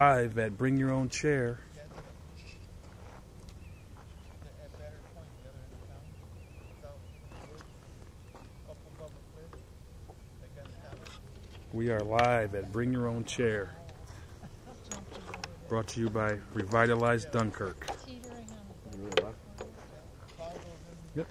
Live at Bring Your Own Chair. We are live at Bring Your Own Chair. Brought to you by Revitalize Dunkirk. Yep.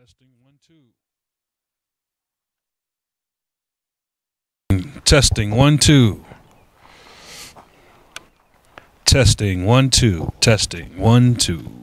Testing 1 2. Testing 1 2. Testing 1 2. Testing 1 2.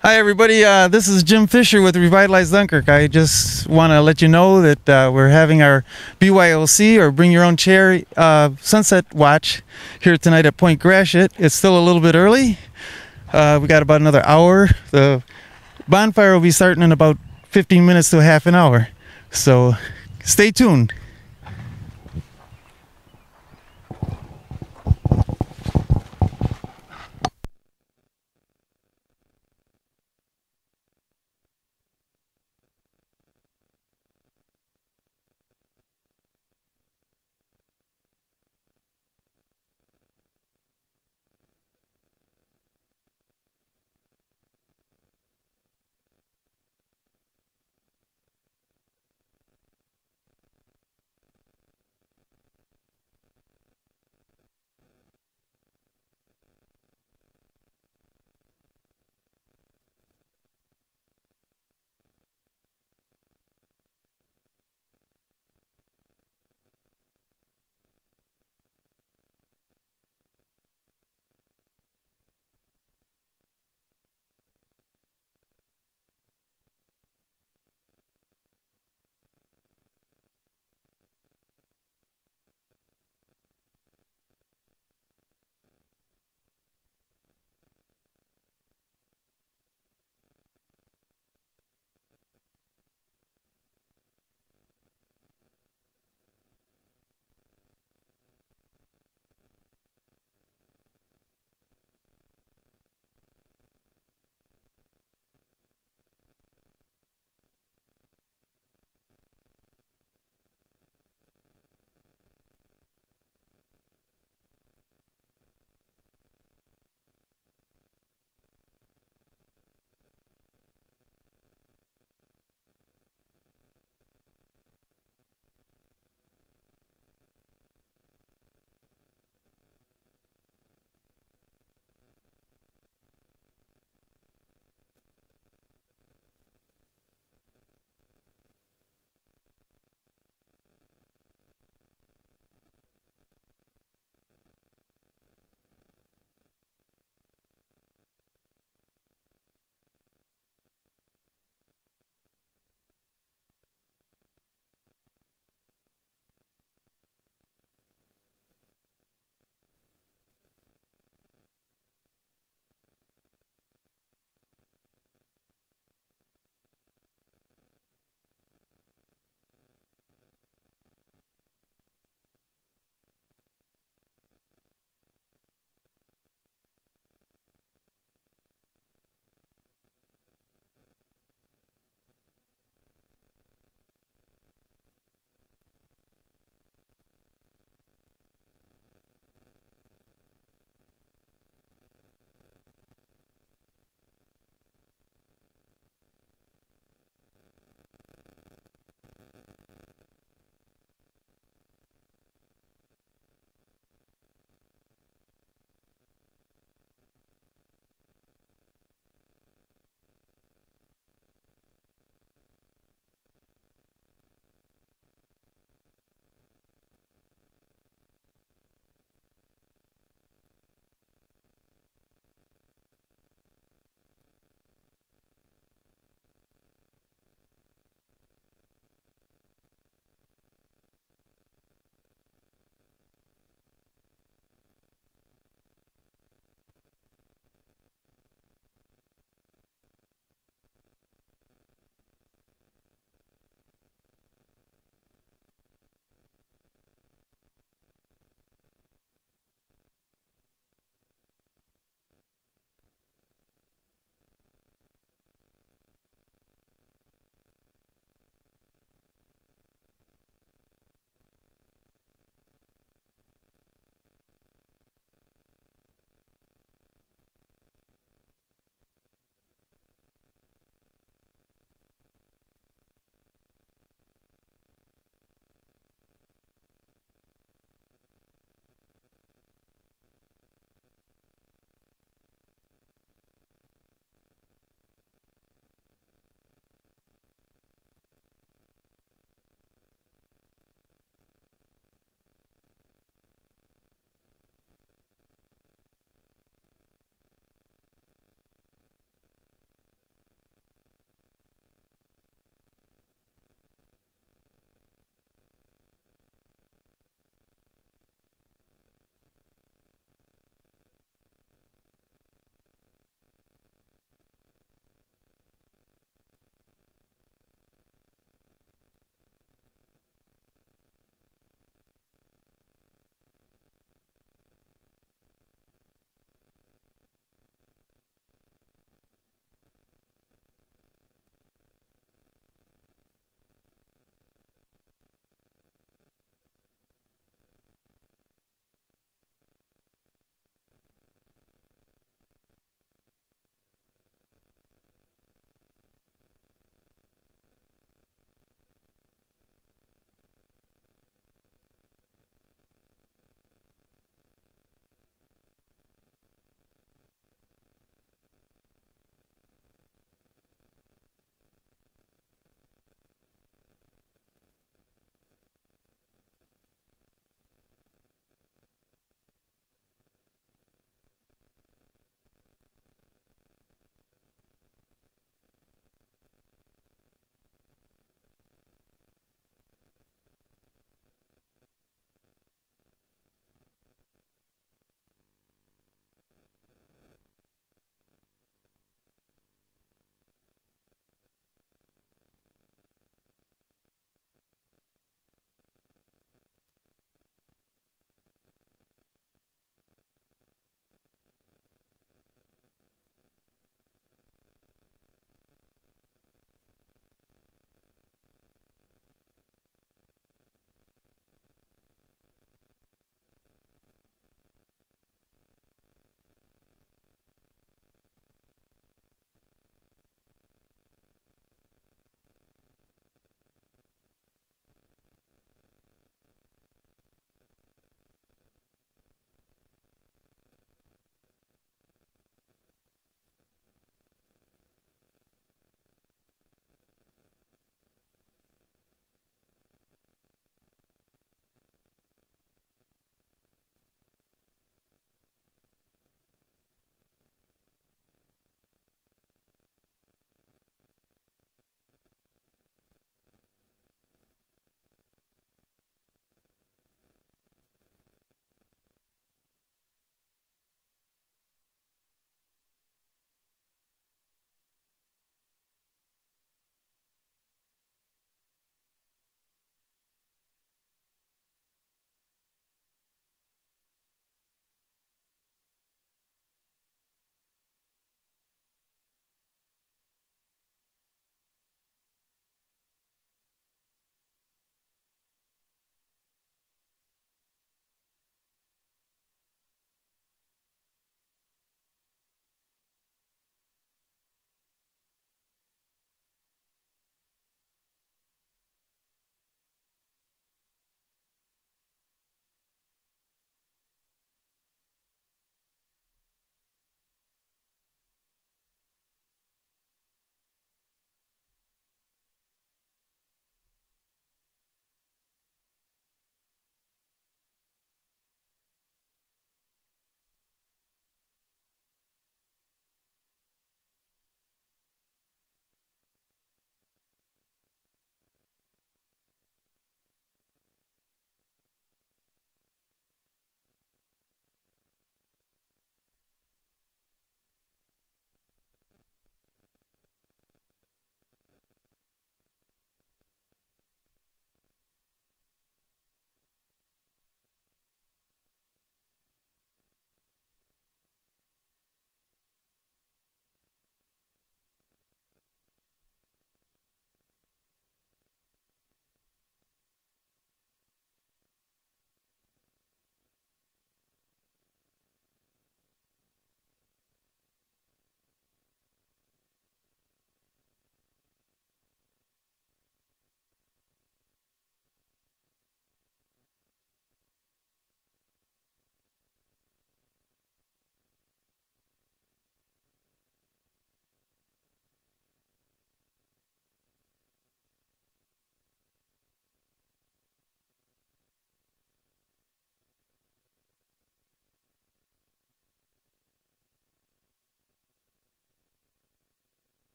Hi everybody, this is Jim Fisher with Revitalize Dunkirk. I just want to let you know that we're having our BYOC, or Bring Your Own Chair, sunset watch here tonight at Point Gratiot. It's still a little bit early. We got about another hour. The bonfire will be starting in about 15 minutes to a half an hour. So stay tuned.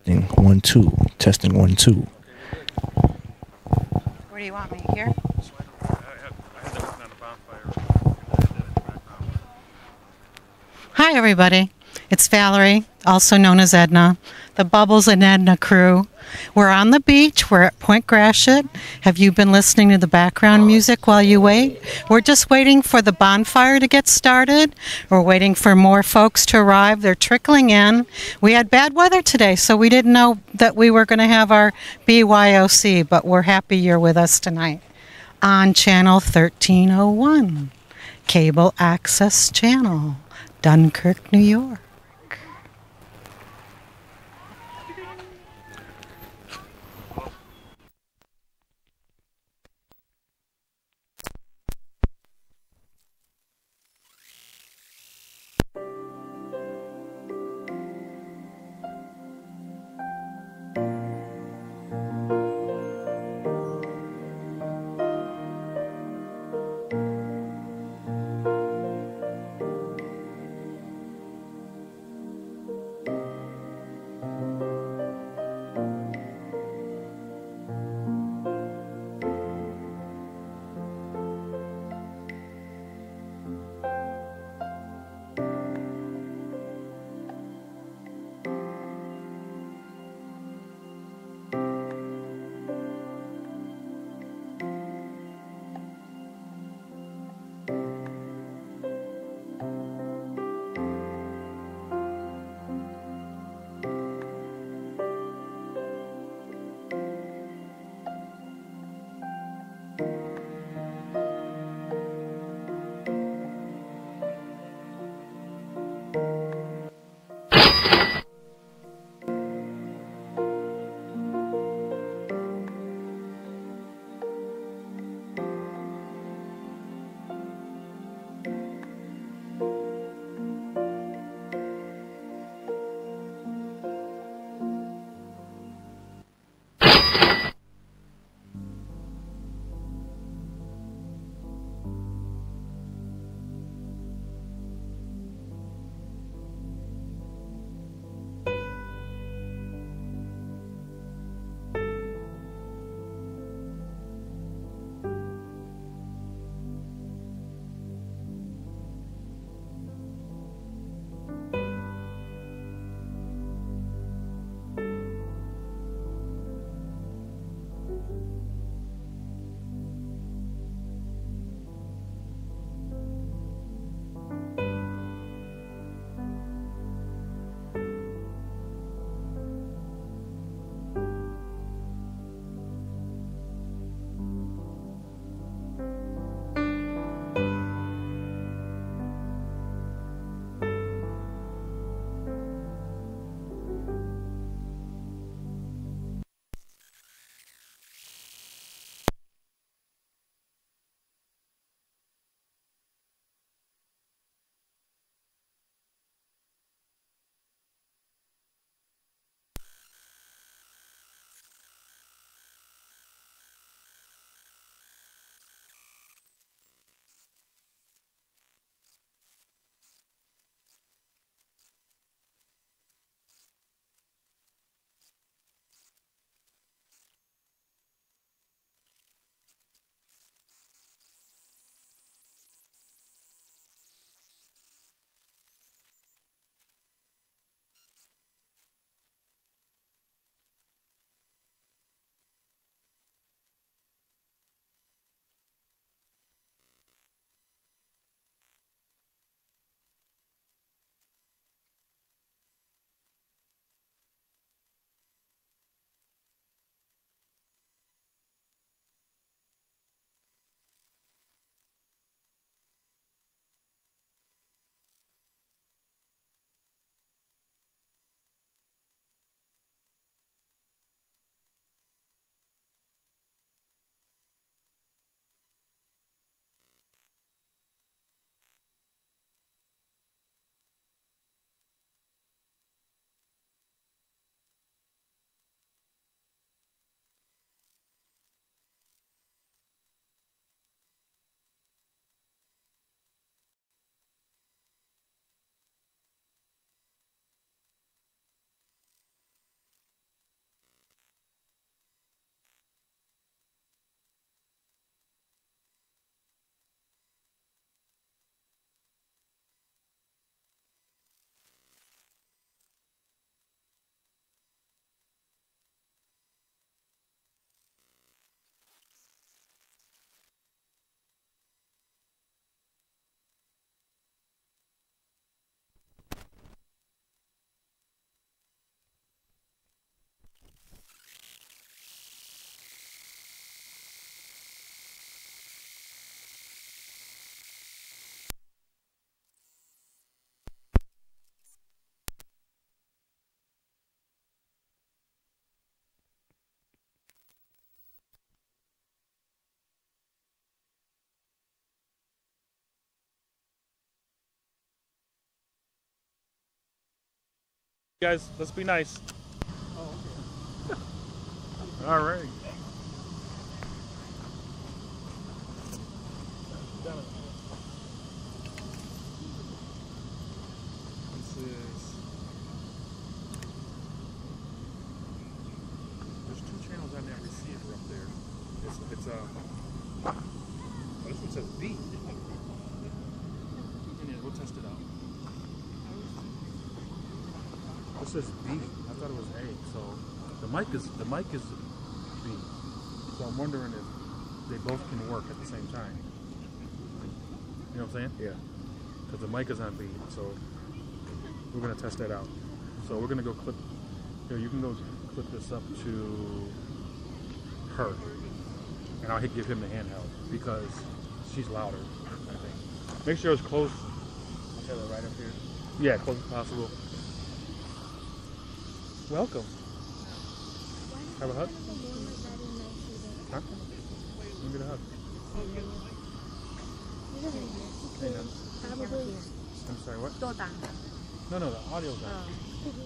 1 2. Testing 1 2. Where do you want me? Here? Hi, everybody. It's Valerie, also known as Edna, the Bubbles and Edna crew. We're on the beach. We're at Point Gratiot. Have you been listening to the background music while you wait? We're just waiting for the bonfire to get started. We're waiting for more folks to arrive. They're trickling in. We had bad weather today, so we didn't know that we were going to have our BYOC, but we're happy you're with us tonight on channel 1301, Cable Access Channel, Dunkirk, New York. Guys, let's be nice. All right. There's 2 channels on that receiver up there. It's this one says B. Yeah, we'll test it out. This says B. I thought it was A. So the mic is B. So I'm wondering if they both can work at the same time. You know what I'm saying? Yeah. Because the mic is on B. So we're gonna test that out. So we're gonna go clip. Here, you can go clip this up to her, and I'll give him the handheld because she's louder, I think. Make sure it's close. I'll tell her right up here. Yeah, close as possible. Welcome. Have a hug? Huh? Let me get a hug. Hey, I'm sorry, what? No, the audio's on.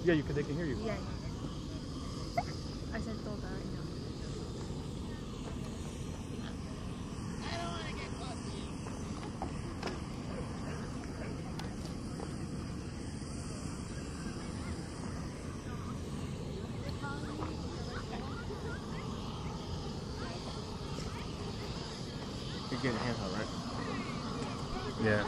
Yeah, they can hear you. Yeah. I said Toda right now. You're getting a handheld, right? Yeah.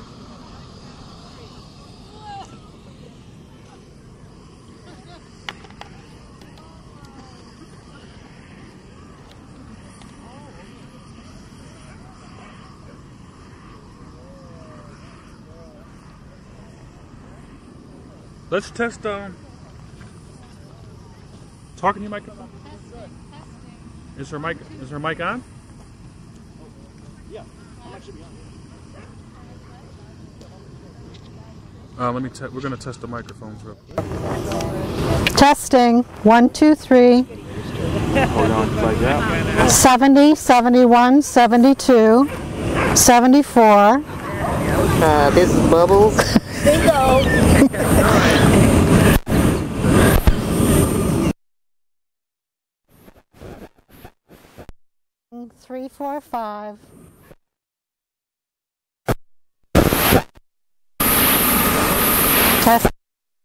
Let's test talking to your microphone. Is her mic on? Yeah, I should be on. We're gonna test the microphones real quick. Testing. 1, 2, 3. Hold on, like that. 70, 71, 72, 74. This is Bubbles. Bingo! 3, 4, 5. Test.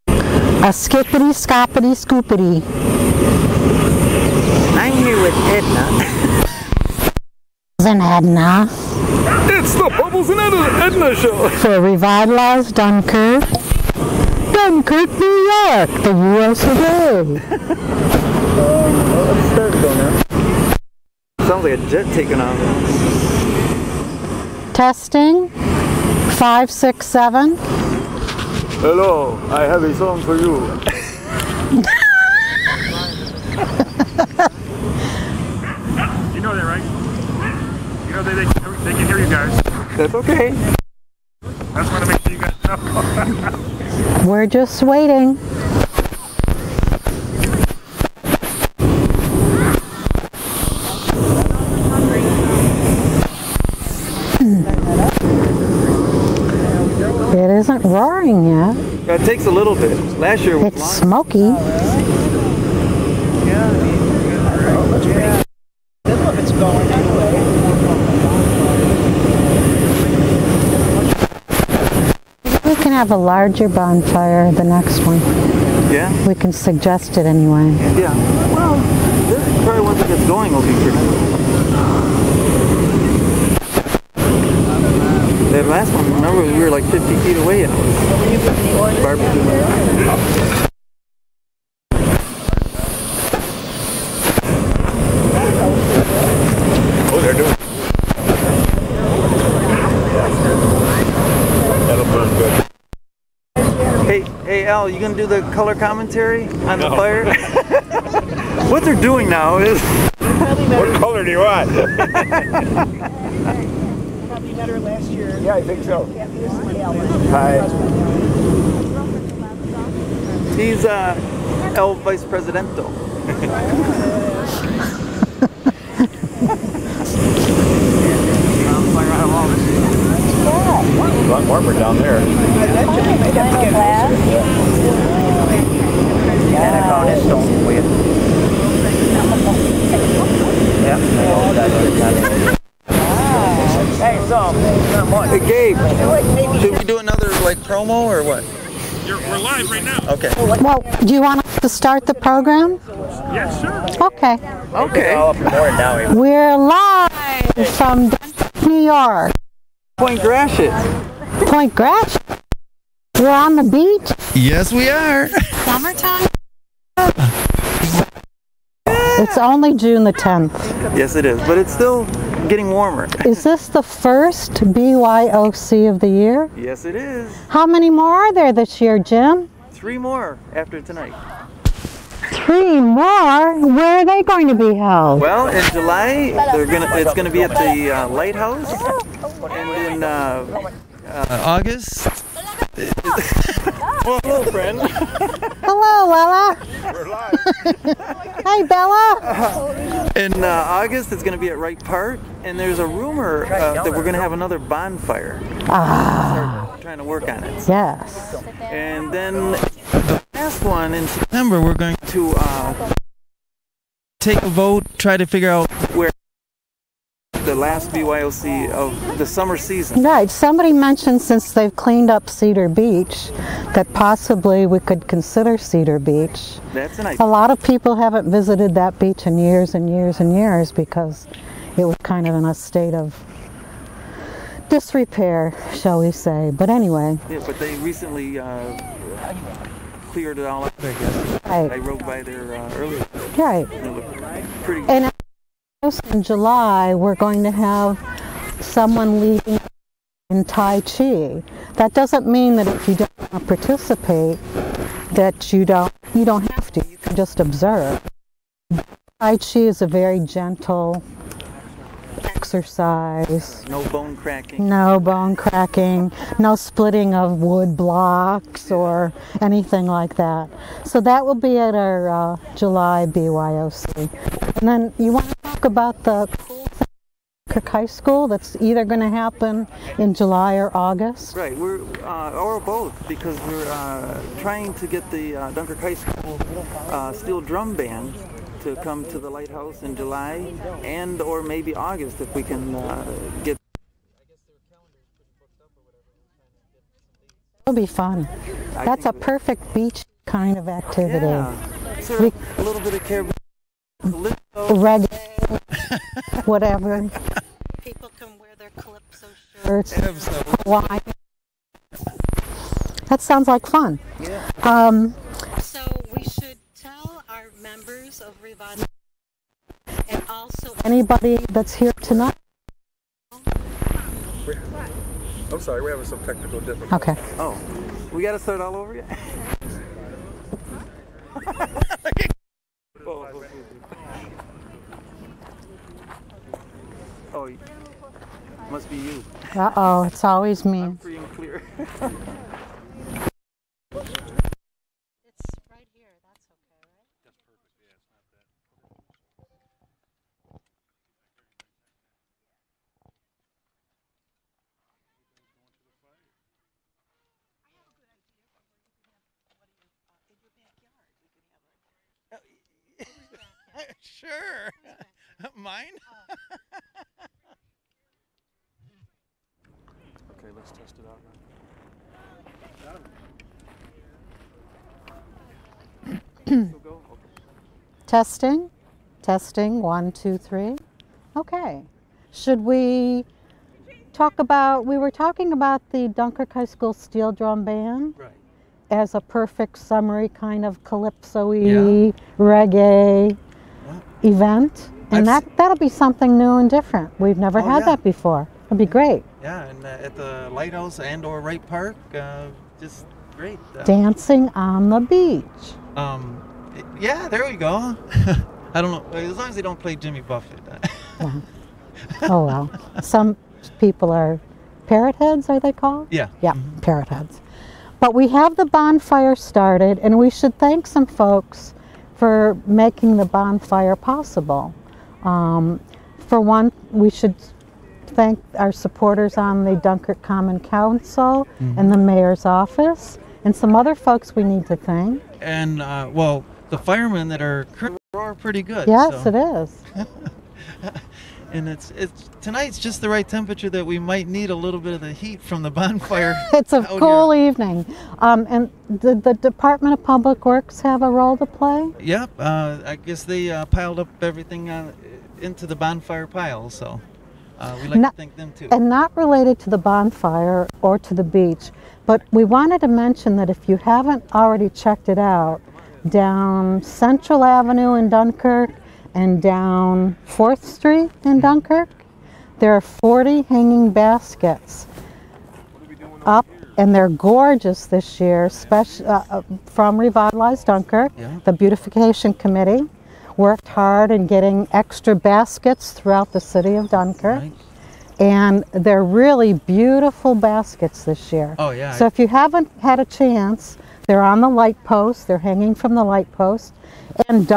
A skippity, scoppity, scoopity. I'm here with Edna. And Edna It's the Bubbles and Edna show. for Revitalize Dunkirk. Dunkirk, New York, the US of A. Let's start though now. Sounds like a jet taking off. Testing. 5, 6, 7. Hello, I have a song for you. You know that, right? You know they can hear you guys. That's okay. I just want to make sure you guys know. We're just waiting. It isn't roaring yet. It takes a little bit. Last year was It's smoky. We can have a larger bonfire the next one. Yeah? We can suggest it anyway. Yeah. Well, this is probably once it gets going will be pretty good. That last one, remember, we were like 50 feet away. And it was barbecuing. Oh, they're doing. That'll burn good. Hey Al, you gonna do the color commentary on the fire? What they're doing now is... What color do you want? Probably better last year. Yeah, I think so. Yeah, this is Alan. Hi. He's El Vice Presidento. A lot warmer down there. I bet you. I'd have to get closer. and I found this stone for you. Yeah. Hey, so, not much. Hey, Gabe, should we do another like promo or what? We're live right now. Okay. Well, do you want us to start the program? Yeah, sure. Okay. Okay. We're live from New York. Point Gratiot. Point Gratiot. We're on the beach. Yes, we are. Summertime. It's only June the 10th. Yes, it is, but it's still getting warmer. Is this the first BYOC of the year? Yes, it is. How many more are there this year, Jim? 3 more after tonight. 3 more? Where are they going to be held? Well, in July, it's gonna be at the lighthouse, and in August. Well, hello, friend. Hello, Lella. We're live. Hey, Bella. In August, it's going to be at Wright Park, and there's a rumor that we're going to have another bonfire. Start trying to work on it. Yes. And then the last one in September, we're going to take a vote, try to figure out where the last BYOC of the summer season. Right. Somebody mentioned since they've cleaned up Cedar Beach that possibly we could consider Cedar Beach. That's an A idea. lot of people haven't visited that beach in years and years and years because it was kind of in a state of disrepair, shall we say. But anyway. Yeah, but they recently cleared it all up, I guess. Right. I rode by there earlier. Right. And it looked pretty. And in July, we're going to have someone leading in Tai Chi. That doesn't mean that if you don't want to participate, that you don't have to. You can just observe. Tai Chi is a very gentle exercise. No bone cracking. No bone cracking, no splitting of wood blocks or anything like that. So that will be at our July BYOC. And then you want to talk about the cool thing at Dunkirk High School that's either going to happen in July or August? Right, we're or both, because we're trying to get the Dunkirk High School steel drum band to come to the lighthouse in July and or maybe August if we can get. It'll be fun. That's a perfect beach kind of activity. Yeah, so a little bit of Caribbean, Reggae, whatever. People can wear their calypso shirts. Wine. That sounds like fun. Yeah. So we should tell our members of Revitalize and also anybody that's here tonight. I'm sorry, we're having some technical difficulties. Okay. Oh, we got to start all over again. Oh, must be you. Uh-oh, it's always me. I'm free and clear. It's right here. That's okay, right? That's perfect. Yeah, it's not that. Sure. Mine? Okay, let's test it out now. Testing. Testing. 1, 2, 3. Okay. Should we talk about, we were talking about the Dunkirk High School Steel Drum Band. Right. As a perfect summary kind of calypso-y, reggae event. And that'll be something new and different. We've never had that before. It'll be great. Yeah, and at the lighthouse and or Wright Park, just great. Dancing on the beach. Yeah, there we go. I don't know, as long as they don't play Jimmy Buffett. Yeah. Oh well. Some people are parrot heads, are they called? Yeah. Yeah, parrot heads. But we have the bonfire started, and we should thank some folks for making the bonfire possible. For one, we should thank our supporters on the Dunkirk Common Council and the mayor's office, and some other folks we need to thank. And well, the firemen that are currently are pretty good. Yes, so. it is. And it's tonight's just the right temperature that we might need a little bit of the heat from the bonfire. It's a out cool here. evening. And did the Department of Public Works have a role to play? Yep. I guess they piled up everything into the bonfire pile. So we like to thank them too. And not related to the bonfire or to the beach, but we wanted to mention that if you haven't already checked it out, down Central Avenue in Dunkirk and down 4th Street in Dunkirk, there are 40 hanging baskets up, and they're gorgeous this year, from Revitalize Dunkirk. Yeah. The beautification committee worked hard in getting extra baskets throughout the city of Dunkirk. Right. And they're really beautiful baskets this year. Oh yeah. So if you haven't had a chance, they're on the light post. They're hanging from the light post. And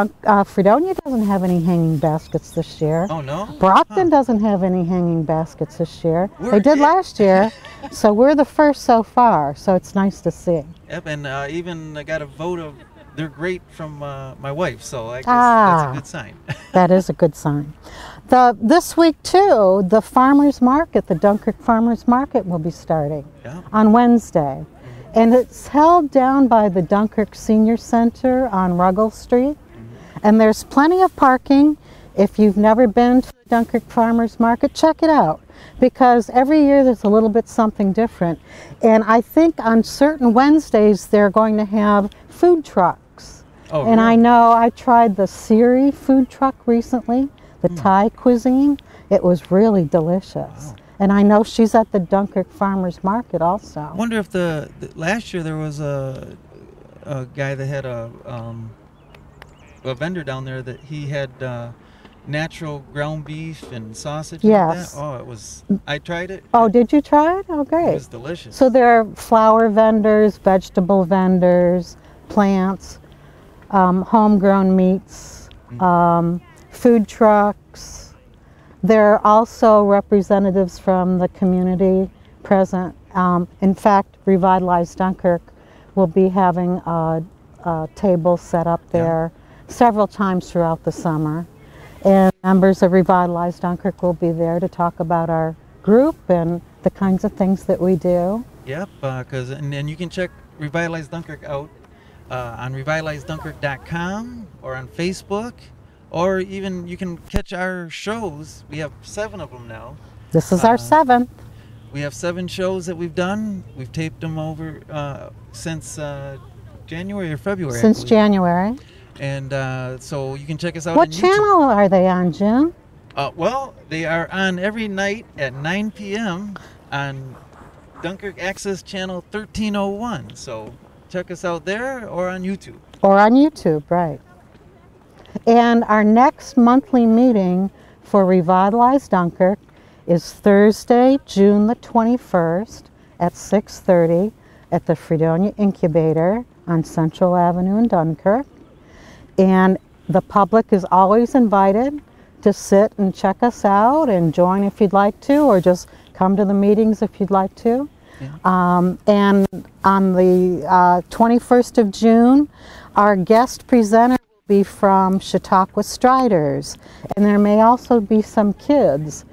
Fredonia doesn't have any hanging baskets this year. Oh no. Brockton doesn't have any hanging baskets this year. We're They did it. last year. So we're the first so far. So it's nice to see. Yep. And even I got a vote of they're great from my wife. So I guess that's a good sign. That is a good sign. This week too, the farmers market, the Dunkirk Farmers Market, will be starting on Wednesday. And it's held down by the Dunkirk Senior Center on Ruggles Street. And there's plenty of parking. If you've never been to the Dunkirk Farmers Market, check it out. Because every year there's a little bit something different. And I think on certain Wednesdays they're going to have food trucks. Oh, and I really? know I tried the Siri food truck recently, the Thai cuisine. It was really delicious. Wow. And I know she's at the Dunkirk Farmers Market also. I wonder if the last year there was a guy that had a vendor down there that he had natural ground beef and sausage. Yes. Like that. Oh, it was. I tried it. Oh, did you try it? Oh, It great. was delicious. So there are flower vendors, vegetable vendors, plants, homegrown meats, food trucks. There are also representatives from the community present. In fact, Revitalize Dunkirk will be having a table set up there several times throughout the summer. And members of Revitalize Dunkirk will be there to talk about our group and the kinds of things that we do. Yep, and you can check Revitalize Dunkirk out on revitalizedunkirk.com or on Facebook, or even you can catch our shows. We have 7 of them now. This is our 7th. We have 7 shows that we've done. We've taped them over since January or February. Since January. And so you can check us out What on YouTube. channel are they on, Jim? Well, they are on every night at 9 p.m. on Dunkirk Access Channel 1301. So check us out there or on YouTube. Or on YouTube, right. And our next monthly meeting for Revitalize Dunkirk is Thursday, June the 21st at 6:30 at the Fredonia Incubator on Central Avenue in Dunkirk. And the public is always invited to sit and check us out and join if you'd like to, or just come to the meetings if you'd like to. Yeah. And on the 21st of June, our guest presenter will be from Chautauqua Striders. And there may also be some kids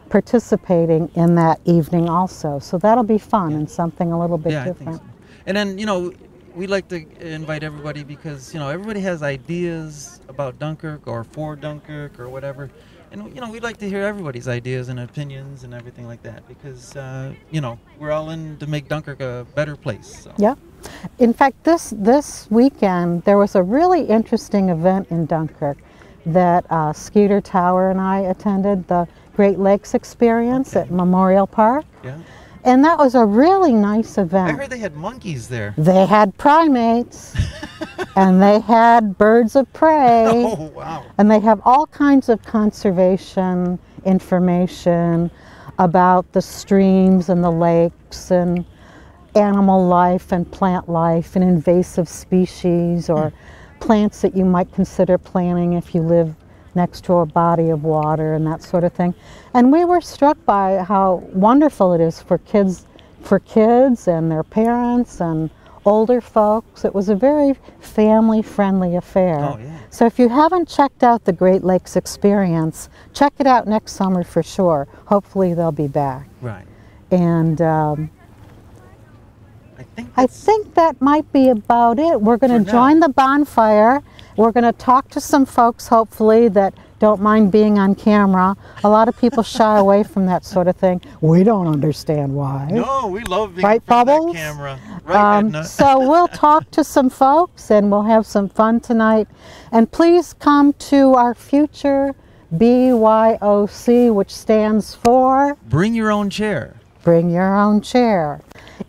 participating in that evening also. So that'll be fun and something a little bit Yeah, different. I think so. And then, we like to invite everybody because, everybody has ideas about Dunkirk or for Dunkirk or whatever. And, we'd like to hear everybody's ideas and opinions and everything like that because, we're all in to make Dunkirk a better place. So. Yeah. In fact, this weekend, there was a really interesting event in Dunkirk that Skeeter Tower and I attended, the Great Lakes Experience at Memorial Park. Yeah. And that was a really nice event. I heard they had monkeys there. They had primates, and they had birds of prey, Oh, wow. and they have all kinds of conservation information about the streams and the lakes and animal life and plant life and invasive species or plants that you might consider planting if you live next to a body of water and that sort of thing. And we were struck by how wonderful it is for kids and their parents and older folks. It was a very family-friendly affair. Oh, yeah. So if you haven't checked out the Great Lakes Experience, check it out next summer for sure. Hopefully they'll be back. Right. And I I think that might be about it. We're going For to now. join the bonfire. We're going to talk to some folks, hopefully, that don't mind being on camera. A lot of people shy away from that sort of thing. We don't understand why. No, we love being Right, in front of Bubbles? that camera. Right, Edna? So we'll talk to some folks and we'll have some fun tonight. And please come to our future BYOC, which stands for Bring your own chair. Bring Your Own Chair.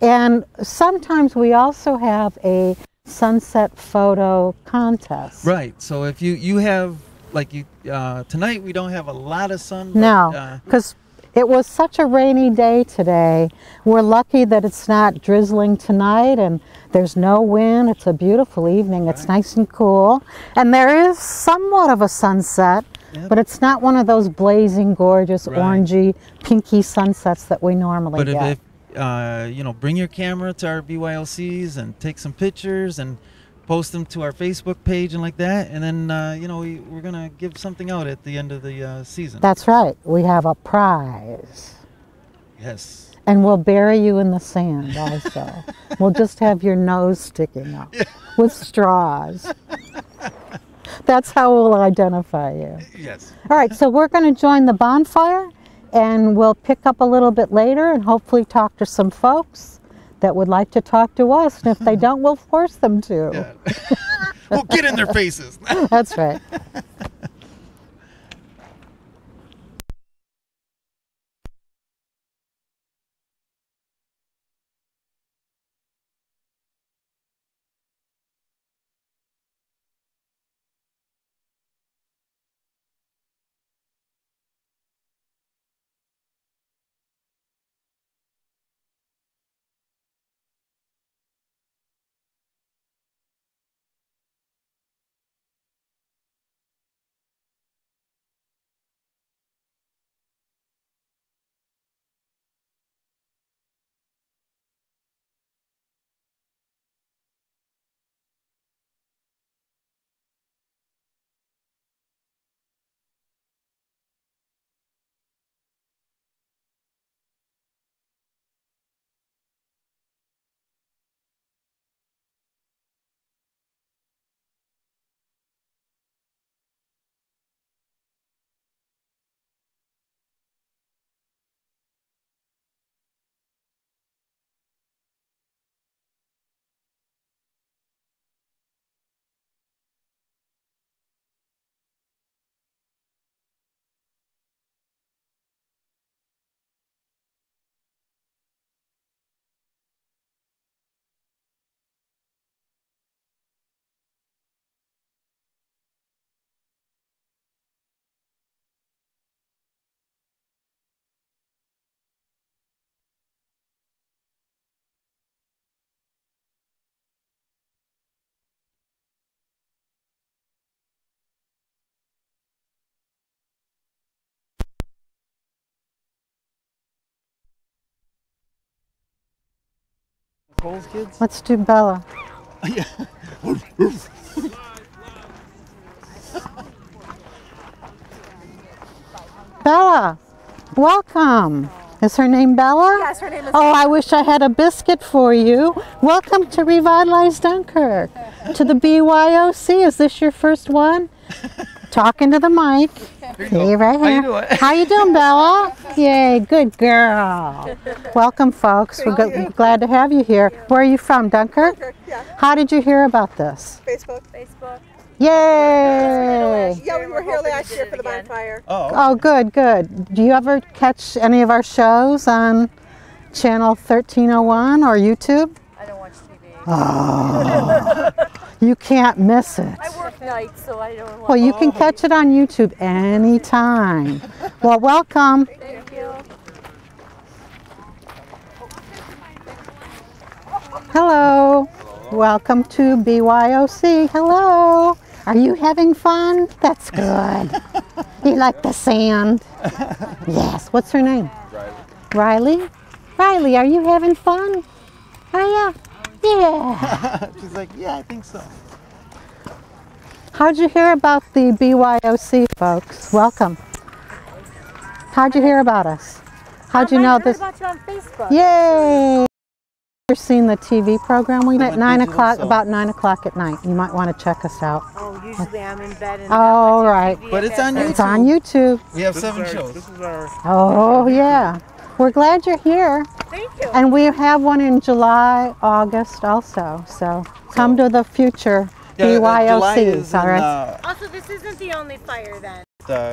And sometimes we also have a sunset photo contest. Right. So if you have, like you, tonight we don't have a lot of sun. But, No, because it was such a rainy day today. We're lucky that it's not drizzling tonight and there's no wind. It's a beautiful evening. It's nice and cool. And there is somewhat of a sunset, but it's not one of those blazing, gorgeous, orangey, pinky sunsets that we normally But get. if you know, bring your camera to our BYOCs and take some pictures and post them to our Facebook page and like that. And then, you know, we're going to give something out at the end of the season. That's right. We have a prize. Yes. And we'll bury you in the sand also. We'll just have your nose sticking up with straws. That's how we'll identify you. Yes. All right, so we're going to join the bonfire and we'll pick up a little bit later and hopefully talk to some folks that would like to talk to us. And if they don't, we'll force them to. Yeah. We'll get in their faces. That's right. Cole's kids? Let's do Bella. Bella, welcome. Is her name Bella? Yes, her name is Oh, I wish I had a biscuit for you. Welcome to Revitalize Dunkirk, to the BYOC. Is this your first one? Talking to the mic. See right How you here. doing? How you doing, Bella? Yay, good girl. Welcome, folks. We're glad to have you here. Where are you from, Dunkirk? Dunkirk, yeah. How did you hear about this? Facebook. Yay! Yeah, we were here last year for the bonfire. Oh, good, good. Do you ever catch any of our shows on channel 1301 or YouTube? I don't watch TV. Oh, you can't miss it. I work nights, so I don't watch. Well, you can catch it on YouTube anytime. Well, welcome. Thank you. Hello. Welcome to BYOC. Hello. Are you having fun? That's good. You like the sand? Yes. What's her name? Riley. Riley, are you having fun? Are ya? Yeah. She's like, yeah, I think so. How'd you hear about the BYOC, folks? Welcome. How'd you hear about us? How'd you know this? I heard about you on Facebook. Yay! You've seen the TV program we at 9 digital, o'clock, so- about 9 o'clock at night. You might want to check us out. Oh, usually I'm in bed and All right. But it's on It's on YouTube. We have 7 shows. This is our. Oh, yeah. We're glad you're here. Thank you. And we have one in July, August also. So come to the future July BYOCs, is all in, right? Also, this isn't the only fire then.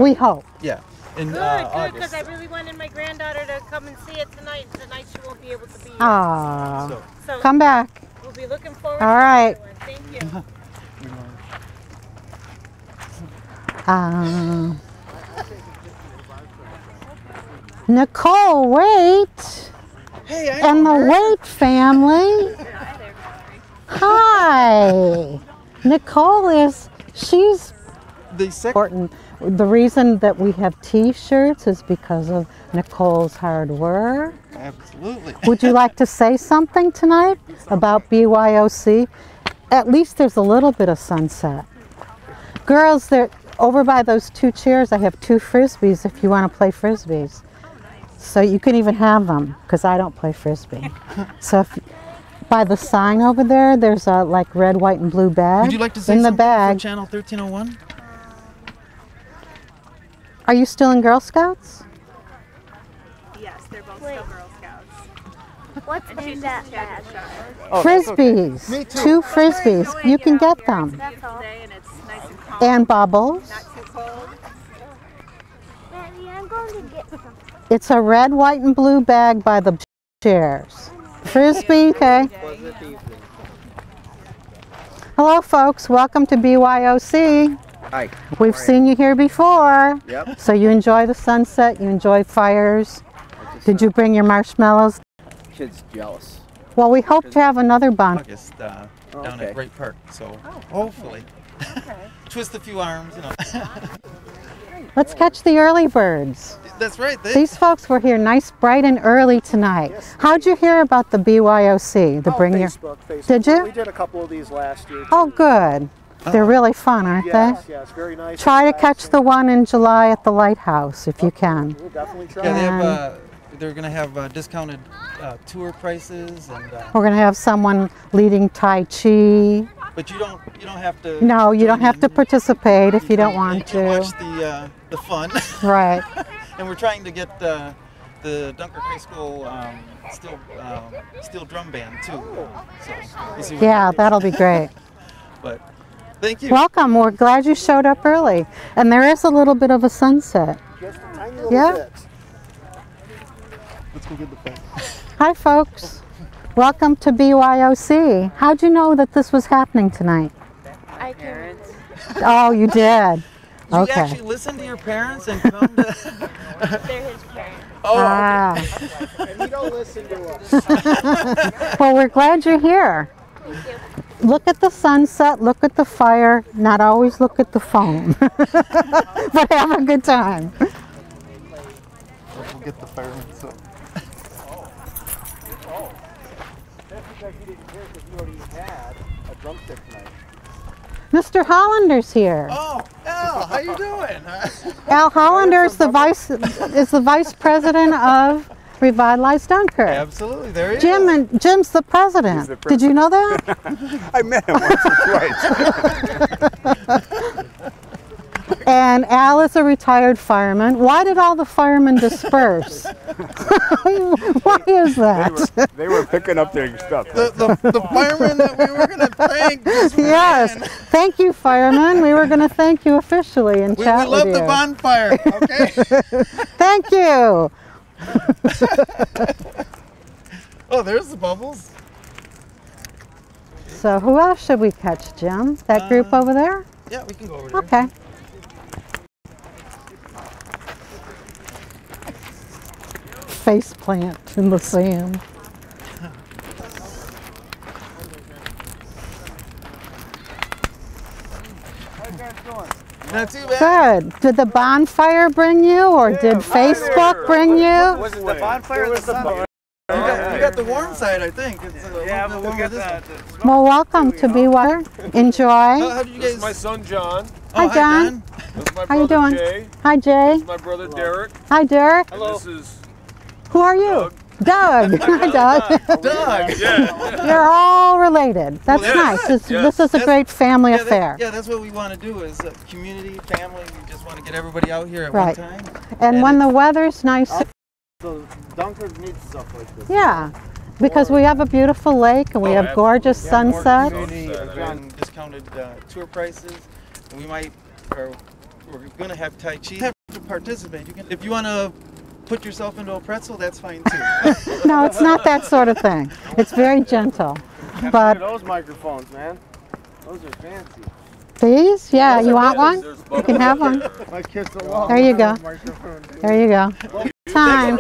We hope. Yeah. In Good, August. because I really wanted my granddaughter to come and see it tonight. Tonight she won't be able to be here. Ah, So come back. we'll be looking forward All to right. another one. Thank you. Nicole Waite Hey, and the Waite family. Hi. Nicole she's the second. important. The reason that we have t-shirts is because of Nicole's hard work. Absolutely. Would you like to say something tonight about BYOC? At least there's a little bit of sunset. Girls, they're over by those 2 chairs. I have 2 frisbees if you want to play frisbees. So you can even have them because I don't play frisbee. So if, by the sign over there, there's a like red, white, and blue bag. Would you like to say in the something bag? for Channel 1301? Are you still in Girl Scouts? Yes, they're both still Girl Scouts. What's in that bag? Frisbees. 2 frisbees. You can get them. That's all. And it's nice and calm, And bubbles. not too cold. Daddy, I'm going to get some. It's a red, white, and blue bag by the chairs. Frisbee, okay. Hello, folks. Welcome to BYOC. Hi. We've seen you here before. Yep. So you enjoy the sunset, you enjoy fires. Did you bring your marshmallows? Kid's jealous. Well, we hope to have another bonfire. August down okay. at Great Park. So hopefully, twist a few arms, you know. Let's catch the early birds. That's right. These folks were here nice, bright, and early tonight. How'd you hear about the BYOC? The Bring Your... Facebook. Did you? We did a couple of these last year. Oh, good. They're really fun, aren't Yes, they? yes, very nice. Try to catch the one in July at the lighthouse if you can. We'll definitely try. Yeah, they And- have. They're going to have discounted tour prices, and We're going to have someone leading Tai Chi. but you don't have to. No, you don't join have to in. participate if you don't You want can watch to. the fun. Right. And we're trying to get the Dunkirk High School steel drum band too. So we'll see what Yeah, happens. that'll be great. But thank you. Welcome. We're glad you showed up early. And there is a little bit of a sunset. Just a tiny little Yeah. bit. Let's go get the phone. Hi, folks. Welcome to BYOC. How'd you know that this was happening tonight? I can. Oh, you did. You Okay. actually listen to your parents and come to. They're his parents. Oh, Ah. And you don't listen to us. Well, we're glad you're here. Look at the sunset, look at the fire, not always look at the phone. But have a good time. we'll get the firemen. So. That's because you didn't care because you already had a drumstick tonight. Mr. Hollander's here. Oh, Al, how you doing? Al Hollander is the vice president of Revitalize Dunkirk. Absolutely, there he is. Jim's the president. Did you know that? I met him once or twice. And Al is a retired fireman. Why did all the firemen disperse? Why is that? They were picking up their stuff. The fireman that we were going to thank. Just Yes. ran. Thank you, firemen. We were going to thank you officially and We chat love with the you. bonfire, okay? Thank you. Oh, there's the bubbles. So who else should we catch, Jim? That group over there? Yeah, we can go over there. Okay. Face plant in the sand. Not too bad. Good. Did the bonfire bring you, or did Facebook bring you? Was it the bonfire or the sunfire? You at the warm side, I think. It's Yeah, but we'll get that. Well, welcome to BYOC. Enjoy. How do you This guys? is my son John. Hi, John. This is my How you brother doing? Jay. Hi, Jay. This is my brother Derek. Hi, Derek. And this is Who are you? Doug. Hi, Doug. Doug. yeah. You're all related. That's Well, nice. that's This is a great family affair. Yeah, that's what we want to do is community, family. We just want to get everybody out here at Right. one time. And when the weather's nice, So Dunkirk needs stuff like this. yeah, because we have a beautiful lake and we have gorgeous sunsets. And discounted tour prices. And we might, or we're going to have Tai Chi. You have to participate. You can, if you want to put yourself into a pretzel, that's fine too. No, it's not that sort of thing. It's very gentle. Look at But those microphones, man. Those are fancy. these, yeah, you want one? You can have one. My kids will love There you go. microphone. There you go. Time.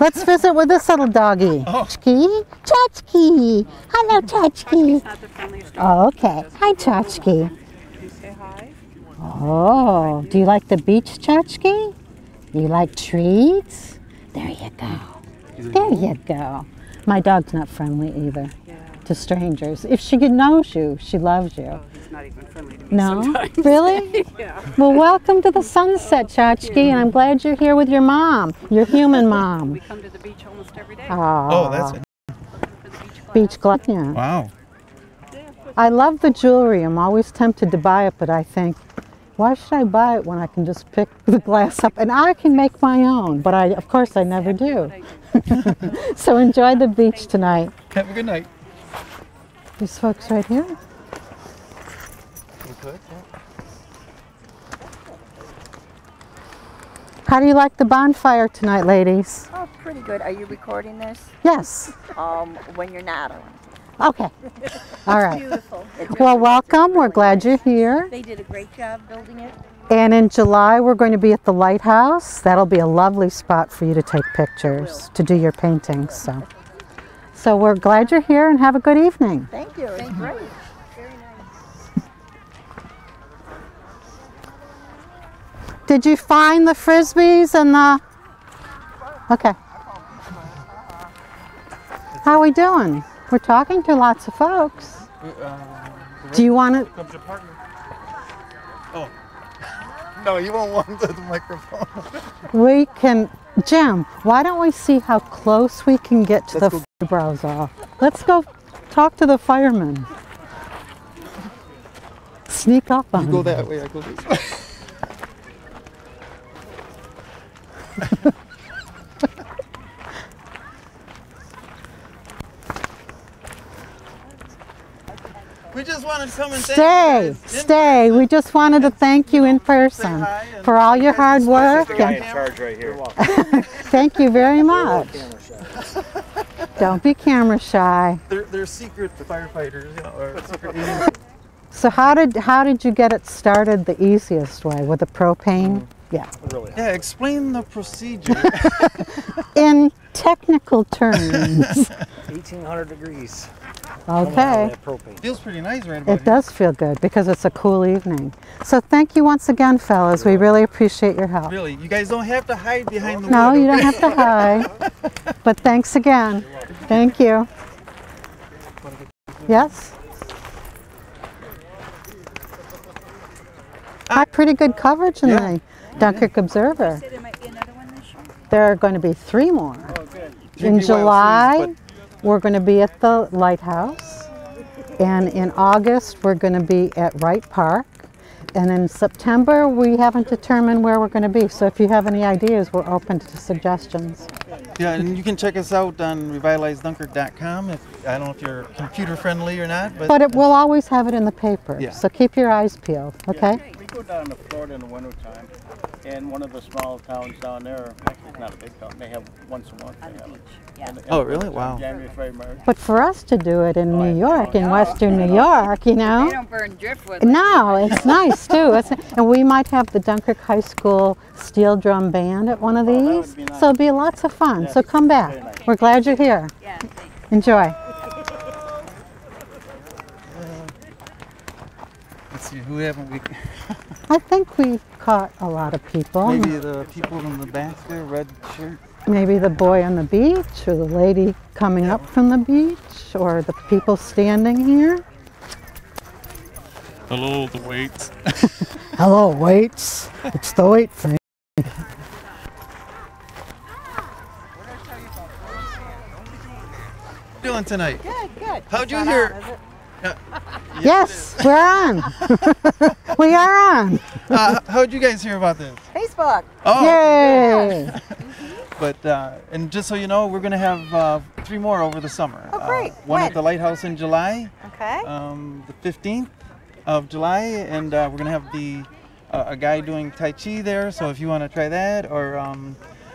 Let's visit with this little doggy. Chachki. Chachki. Hello, Chachki. Oh, okay. Hi, Chachki. Oh, do you like the beach, Chachki? You like treats? There you go. There you go. My dog's not friendly either to strangers. If she knows you, she loves you. He's not even friendly to me No? sometimes. Really? Yeah. Well, welcome to the sunset, Chachki, and I'm glad you're here with your mom, your human mom. We come to the beach almost every day. Oh, that's it. For the Beach club. Yeah. Wow. I love the jewelry. I'm always tempted to buy it, but I think, why should I buy it when I can just pick the glass up and I can make my own? But of course, I never do. So enjoy the beach tonight. Have a good night. These folks right here. How do you like the bonfire tonight, ladies? Oh, pretty good. Are you recording this? Yes. When you're not on. Okay. All right. Beautiful. Well, welcome. We're glad you're here. They did a great job building it. And in July, we're going to be at the lighthouse. That'll be a lovely spot for you to take pictures, to do your paintings. So we're glad you're here and have a good evening. Thank you. It's great. Very nice. Did you find the Frisbees and the... Okay. How are we doing? We're talking to lots of folks. Do you want to... Oh. No, you won't want the microphone. We can... Jim, why don't we see how close we can get to the brows off? Let's go talk to the firemen. Sneak up on You go them. that way, I go this way. We just wanted to come and Stay. We just wanted to thank you in person for all your hard work. The guy in charge right here. Thank you very much. Don't be camera shy. They're secret firefighters, you know, or secret agents. So how did you get it started the easiest way, with the propane? Yeah. Yeah, explain the procedure. In technical terms. 1800 degrees. Okay. Feels pretty nice right about It does feel good because it's a cool evening. So thank you once again, fellas. We really appreciate your help. Really, you guys don't have to hide behind the No, wood, you don't okay? have to hide. But thanks again. Thank you. Yes? Pretty good coverage in the Dunkirk Observer. There might be another one this year. There are going to be 3 more. In BYOCs, July, we're going to be at the lighthouse. And in August, we're going to be at Wright Park. And in September, we haven't determined where we're going to be. So if you have any ideas, we're open to suggestions. Yeah, and you can check us out on revitalizedunkirk.com. I don't know if you're computer friendly or not, But it will always have it in the paper. Yeah. So keep your eyes peeled, okay? We go down to Florida in the wintertime, and one of the small towns down there, actually it's not a big town, they have once a month. They have it. Oh, really? Wow. January, February, March. But for us to do it in New York, in Western New York, you know? They don't burn driftwood. No, it's nice too. And we might have the Dunkirk High School Steel Drum Band at one of these. So it'll be lots of fun. So come back. We're glad you're here. Yeah, thanks. Enjoy. Let's see, who haven't we? I think we caught a lot of people. Maybe the people in the back there, red shirt. Maybe the boy on the beach, or the lady coming up from the beach, or the people standing here. Hello, the weights. Hello, weights. It's the weight thing. Doing tonight? Good, good. How'd you hear? Yes, we're on. We are on. How'd you guys hear about this? Facebook. Oh, Yay! but and just so you know, we're gonna have 3 more over the summer. Oh, great. One When? at the Lighthouse in July, Okay. the 15th of July, and we're gonna have a guy doing Tai Chi there. So if you want to try that, or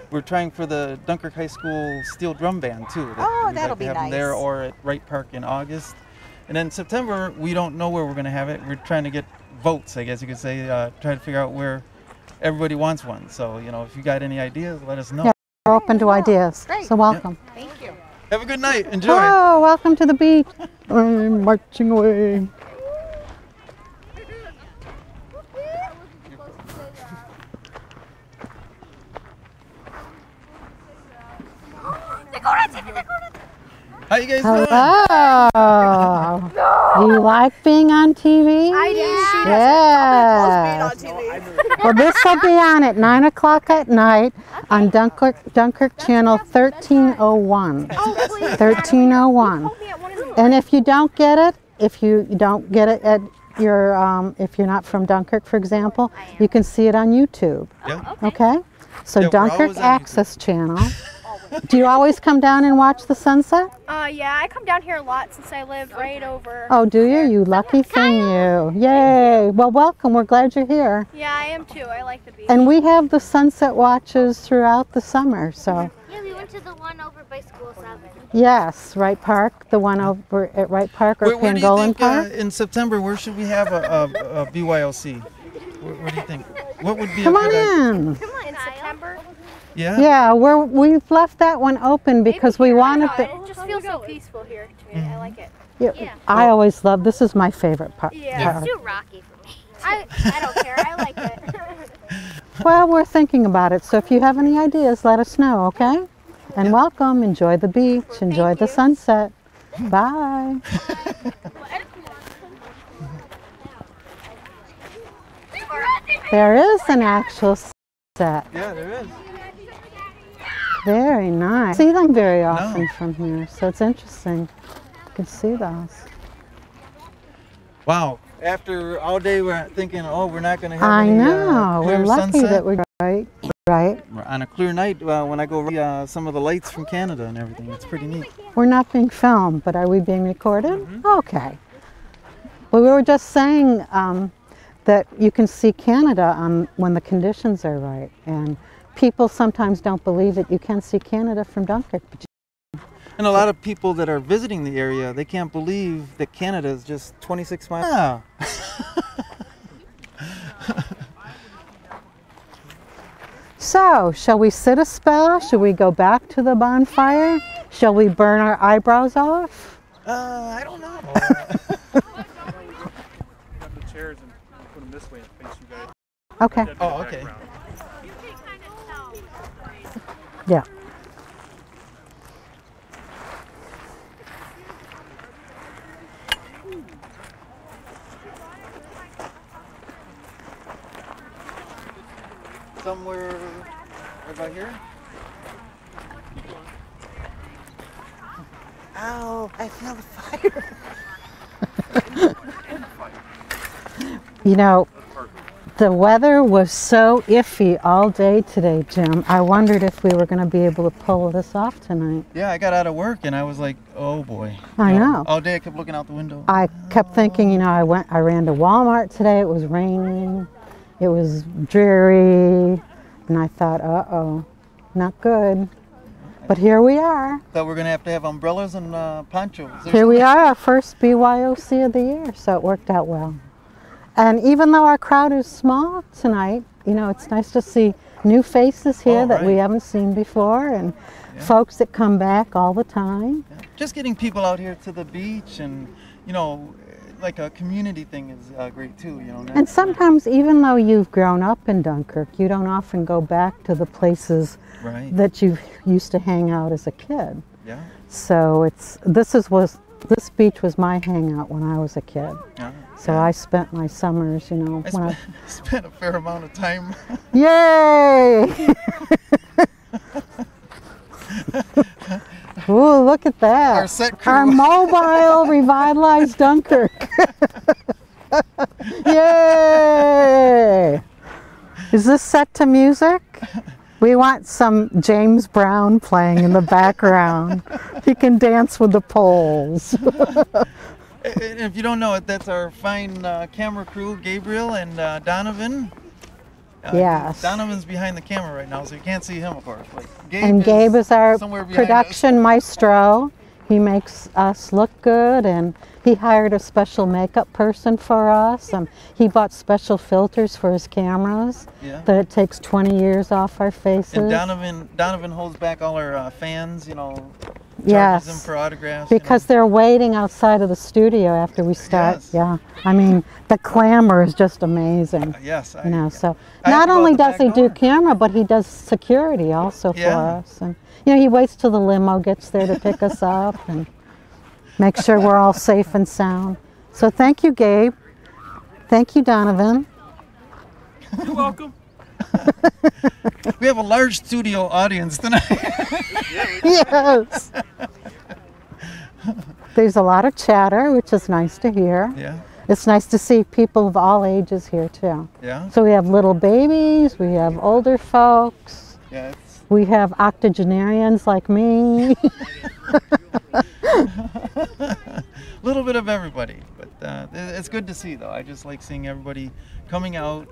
we're trying for the Dunkirk High School Steel Drum Band too. Oh, we'd that'll like to be have them nice. there, or at Wright Park in August. And then September, we don't know where we're going to have it. We're trying to get votes, I guess you could say, try to figure out where everybody wants one. So, you know, if you got any ideas, let us know. Yeah, we're open to ideas. Great. So welcome. Thank you. Have a good night. Enjoy. Oh, welcome to the beach. I'm marching away. How you guys doing? Hello. Do you like being on TV? I do. Yes. Well, this will be on at 9 o'clock at night on Dunkirk channel 1301. 1301. And if you don't get it, at your, if you're not from Dunkirk, for example, you can see it on YouTube. Yeah. Okay? So Yeah, we're Dunkirk always on Access Channel. Do you always come down and watch the sunset? Yeah, I come down here a lot since I live right over. Oh, do you? You lucky thing, you. Yay. Well, welcome. We're glad you're here. Yeah, I am too. I like the beach. And we have the sunset watches throughout the summer, so. Yeah, we went to the one over by School 7. Yes, Wright Park, the one over at Wright Park or Where do you Pangolin think, Park. in September, where should we have a BYOC? What do you think? What would be Come a on good idea? in. Come on, in September. Yeah? Yeah, we've left that one open because we wanted the. It just feels so peaceful here to me. I like it. Yeah, I always love. This is my favorite part. Yeah. It's too rocky for me. I don't care. I like it. Well, we're thinking about it. So if you have any ideas, let us know, okay? And welcome. Enjoy the beach. Enjoy the sunset. Bye. There is an actual set. Yeah, there is. Very nice. See them very often from here, so it's interesting. You can see those. Wow. After all day, we're thinking, oh, we're not going to have I any know. clear We're lucky sunset. that we're right. On a clear night, when I go some of the lights from Canada and everything, it's pretty neat. We're not being filmed, but are we being recorded? Okay. Well, we were just saying that you can see Canada when the conditions are right, and people sometimes don't believe that you can see Canada from Dunkirk. But And a lot of people that are visiting the area, they can't believe that Canada is just 26 miles. Yeah. So, shall we sit a spell? Should we go back to the bonfire? Shall we burn our eyebrows off? I don't know. Grab the chairs and put them this way and face you guys. Okay. Oh, okay. Yeah. Somewhere about here? Ow, I feel the fire. You know, the weather was so iffy all day today, Jim. I wondered if we were going to be able to pull this off tonight. Yeah, I got out of work and I was like, oh boy. I know. All day I kept looking out the window. I kept thinking, you know, I ran to Walmart today. It was raining. It was dreary. And I thought, uh-oh, not good. But here we are. Thought we were going to have umbrellas and ponchos. Here we are, our first BYOC of the year, so it worked out well. And even though our crowd is small tonight, you know, it's nice to see new faces here that we haven't seen before, and folks that come back all the time. Just getting people out here to the beach and, you know, like a community thing is great too, you know. And sometimes, even though you've grown up in Dunkirk, you don't often go back to the places that you used to hang out as a kid. Yeah. So this beach was my hangout when I was a kid. Yeah. So I spent my summers, you know. I spent a fair amount of time. Yay! Ooh, look at that. Our set crew. Our mobile Revitalize Dunkirk. Yay! Is this set to music? We want some James Brown playing in the background. He can dance with the poles. If you don't know it, that's our fine camera crew, Gabriel and Donovan. Yes. Donovan's behind the camera right now, so you can't see him, of course. But Gabe is our production us. maestro. He makes us look good, and he hired a special makeup person for us. He bought special filters for his cameras that it takes 20 years off our faces. And Donovan holds back all our fans, you know, charges them for autographs. Because they're waiting outside of the studio after we start. Yes. Yeah, I mean, the clamor is just amazing. Yes. You know, so not only does he do camera, but he does security also for us. And you know, he waits till the limo gets there to pick us up and make sure we're all safe and sound. So thank you, Gabe. Thank you, Donovan. You're welcome. We have a large studio audience tonight. Yes. There's a lot of chatter, which is nice to hear. Yeah. It's nice to see people of all ages here too. Yeah. So we have little babies, we have older folks. Yeah. We have octogenarians like me. A little bit of everybody, but it's good to see though. I just like seeing everybody coming out,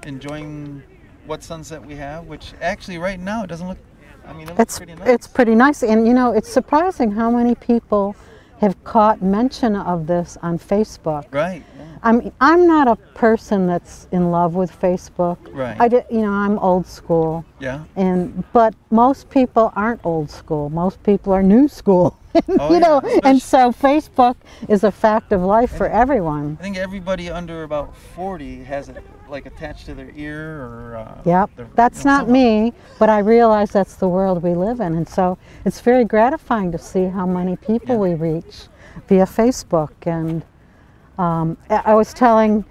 enjoying what sunset we have, which actually right now it doesn't look, I mean, it looks pretty nice. It's pretty nice, and you know, it's surprising how many people have caught mention of this on Facebook. Right. I'm not a person that's in love with Facebook. Right. You know, I'm old school. Yeah. But most people aren't old school. Most people are new school. Oh, you know, and so Facebook is a fact of life for everyone. I think everybody under about 40 has it like attached to their ear or. Yep. That's not me, but I realize that's the world we live in, and so it's very gratifying to see how many people we reach via Facebook. And I was telling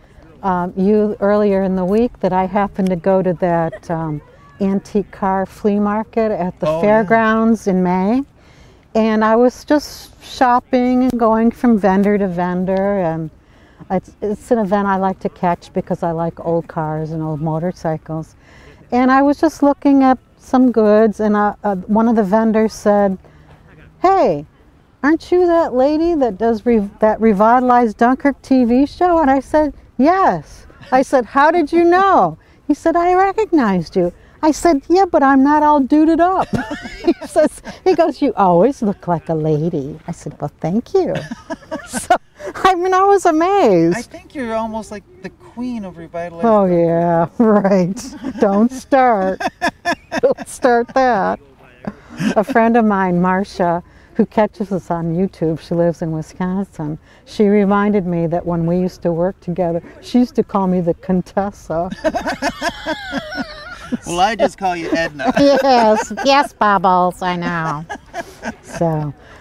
you earlier in the week that I happened to go to that antique car flea market at the fairgrounds in May. And I was just shopping and going from vendor to vendor, and it's an event I like to catch because I like old cars and old motorcycles. And I was just looking at some goods, and one of the vendors said, "Hey, aren't you that lady that does that Revitalize Dunkirk TV show?" And I said, "Yes." I said, "How did you know?" He said, "I recognized you." I said, "Yeah, but I'm not all duded up." He goes, "You always look like a lady." I said, "Well, thank you." So, I mean, I was amazed. I think you're almost like the queen of Revitalize. Oh, yeah, right. Don't start. Don't start that. A friend of mine, Marcia, who catches us on YouTube, she lives in Wisconsin, she reminded me that when we used to work together, she used to call me the Contessa. Well, I just call you Edna. Yes, Bubbles, I know.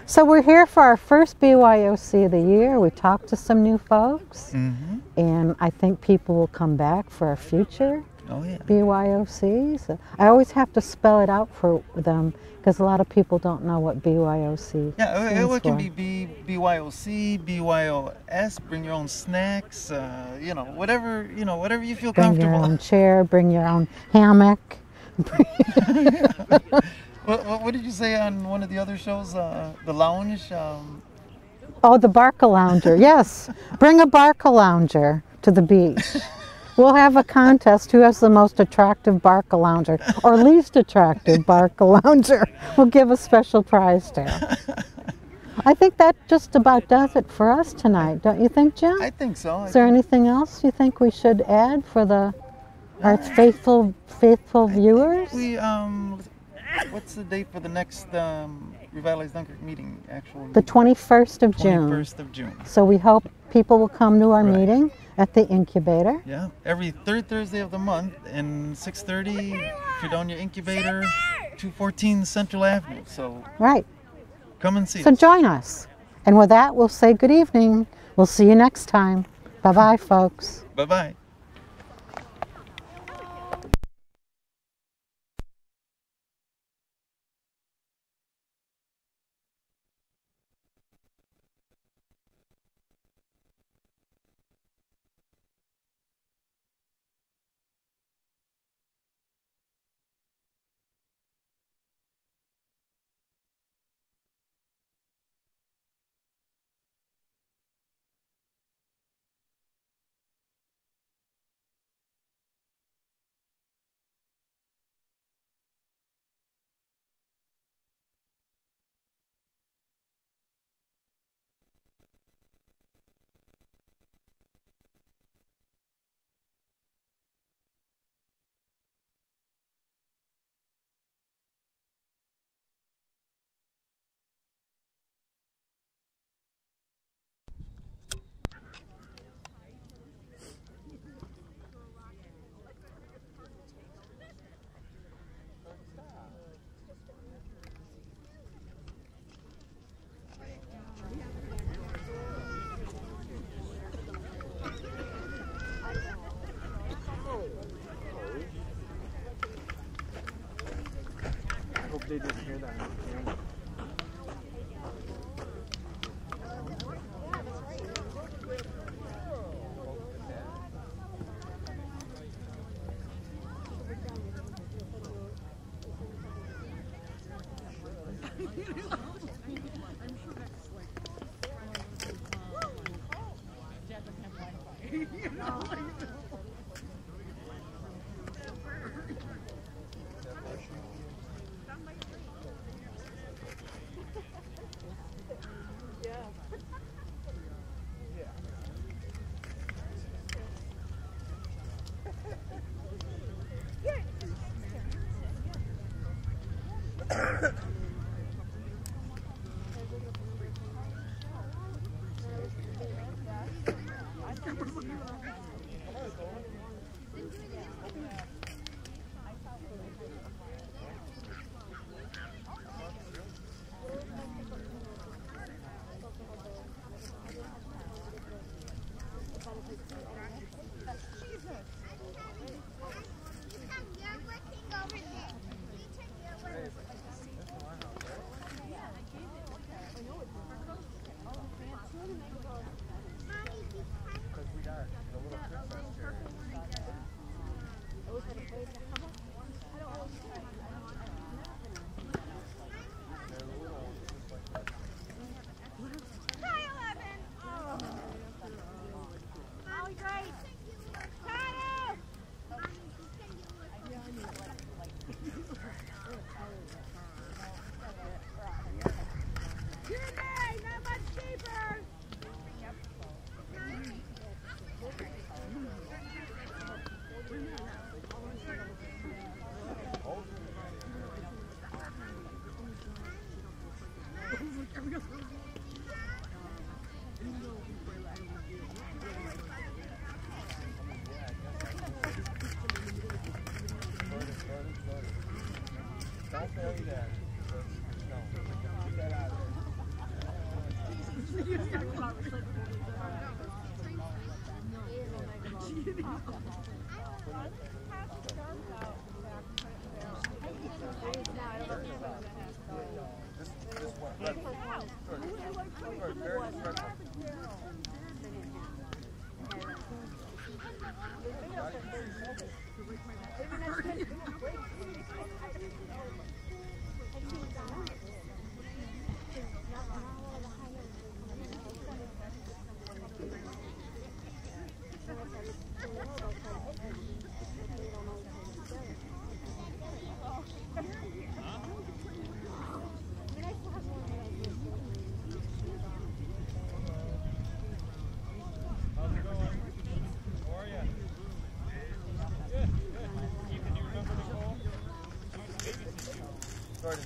So we're here for our first BYOC of the year. We talked to some new folks, and I think people will come back for our future BYOCs. I always have to spell it out for them because a lot of people don't know what BYOC it can be BYOC, BYOS, bring your own snacks, you know, whatever you feel comfortable. Bring your own chair, bring your own hammock. What did you say on one of the other shows, the lounge? Oh, the Barca-Lounger, yes. Bring a Barca-Lounger to the beach. We'll have a contest who has the most attractive Barca-Lounger or least attractive Barca-Lounger. We'll give a special prize there. I think that just about does it for us tonight, don't you think, Jim? I think so. Is there anything else you think we should add for our faithful viewers? What's the date for the next Revitalize Dunkirk meeting? The 21st of June. 21st of June. So we hope people will come to our meeting at the incubator. Yeah, every third Thursday of the month, and 6:30 Fredonia Incubator, 214 Central Avenue. So right. Come and see us. So join us. And with that, we'll say good evening. We'll see you next time. Bye-bye, folks. Bye-bye. They didn't hear that.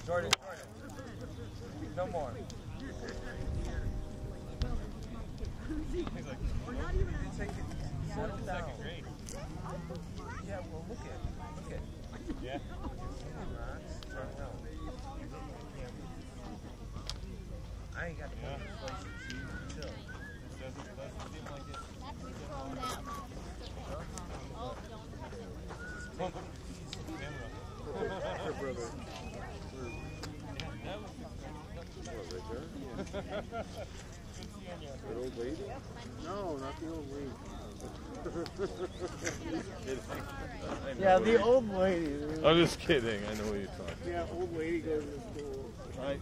Jordan. No more. We're not even going to take it. Settle down. Yeah, well, look at. Yeah. I ain't got the money to place it, so you can chill. Doesn't seem like it. Her brother. That old lady? No, not the old lady. Yeah, the old lady. I'm just kidding. I know what you're talking about. Yeah, old lady goes to school. Right.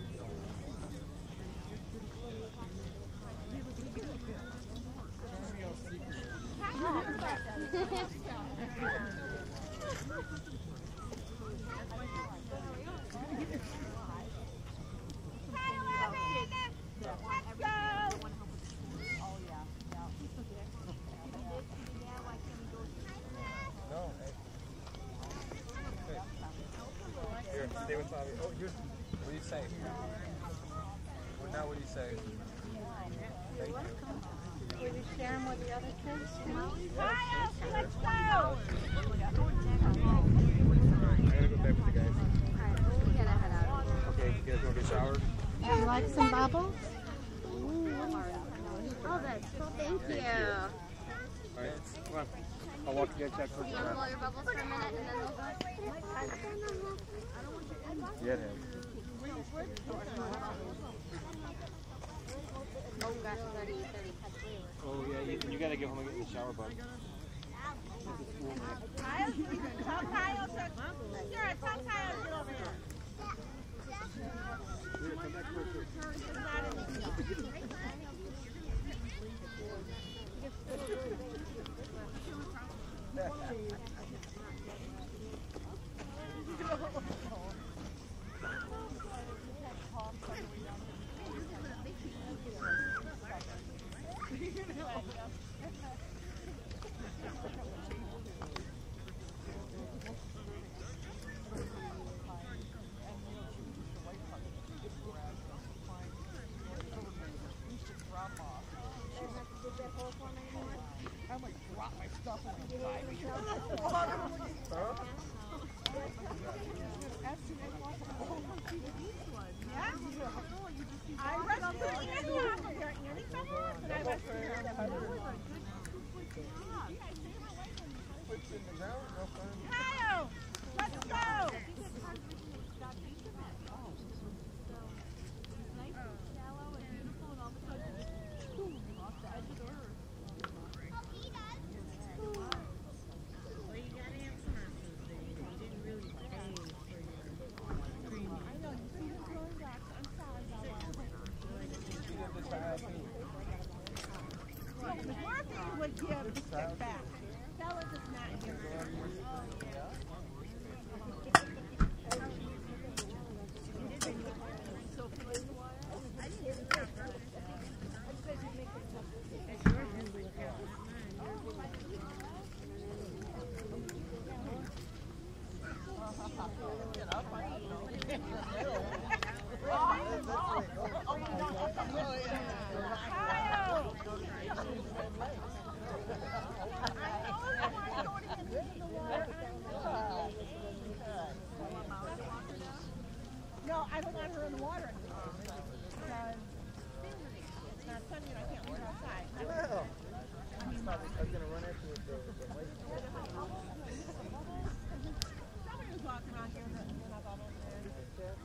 Here, stay with Bobby. Oh, here's. What do you say? Well, now what do you say? Thank you. Will you share them with the other kids? Kyle, let's go! I'm gonna go back with the guys. Okay, you guys want to get showered? Would you like some bubbles? Oh, that's cool. Thank you. Alright, come on. I'll walk you guys back towards You the want to blow back. your bubbles for a minute and then we'll go? Yeah, it has. Oh gosh, 30 cuts later. Oh, yeah, you gotta get home and get in the shower, bud. Kyle, tell Kyle to... Sure, tell Kyle to get over here. It's not in the... I might drop my stuff in the I rescued Annie off of here. Annie fell off, and I rescued her. Kyle, let's go. Murphy would give the stick back. Tell us it's not here. No, I don't want her in the water anymore because it's not sunny and I can't leave her outside. Well, I was going to run after the light. Somebody was walking around here and I thought over there.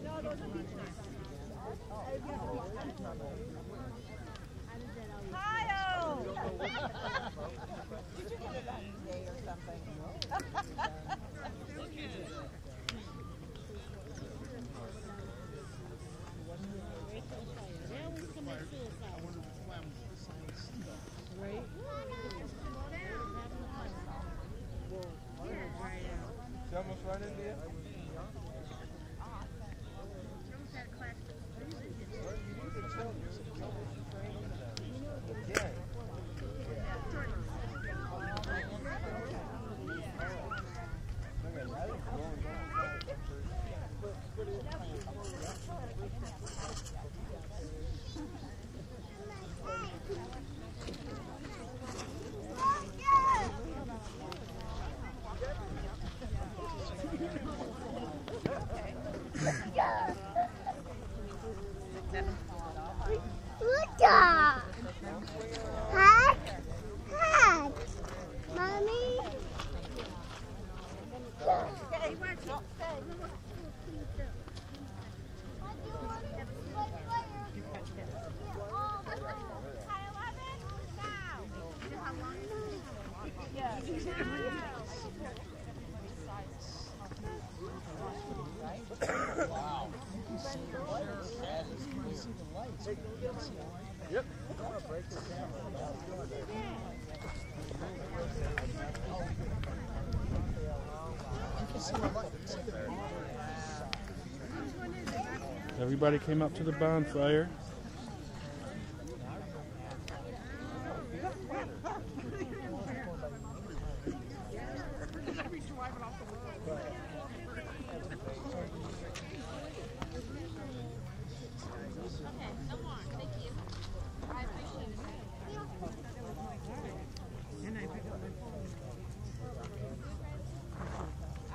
No, those are beach nuts. Kyle! Did you get it on eBay or something? Yeah. Hot. Hot. Mommy. Okay, watch it. Yep. Everybody came up to the bonfire.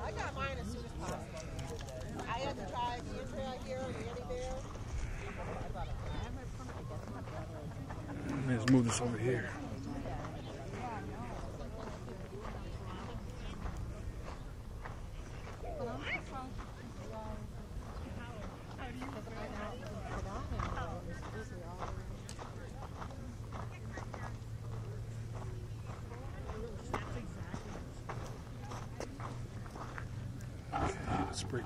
I got mine as soon as possible. I had to try the trail here, the Eddie Bear. Let's move this over here. Spring.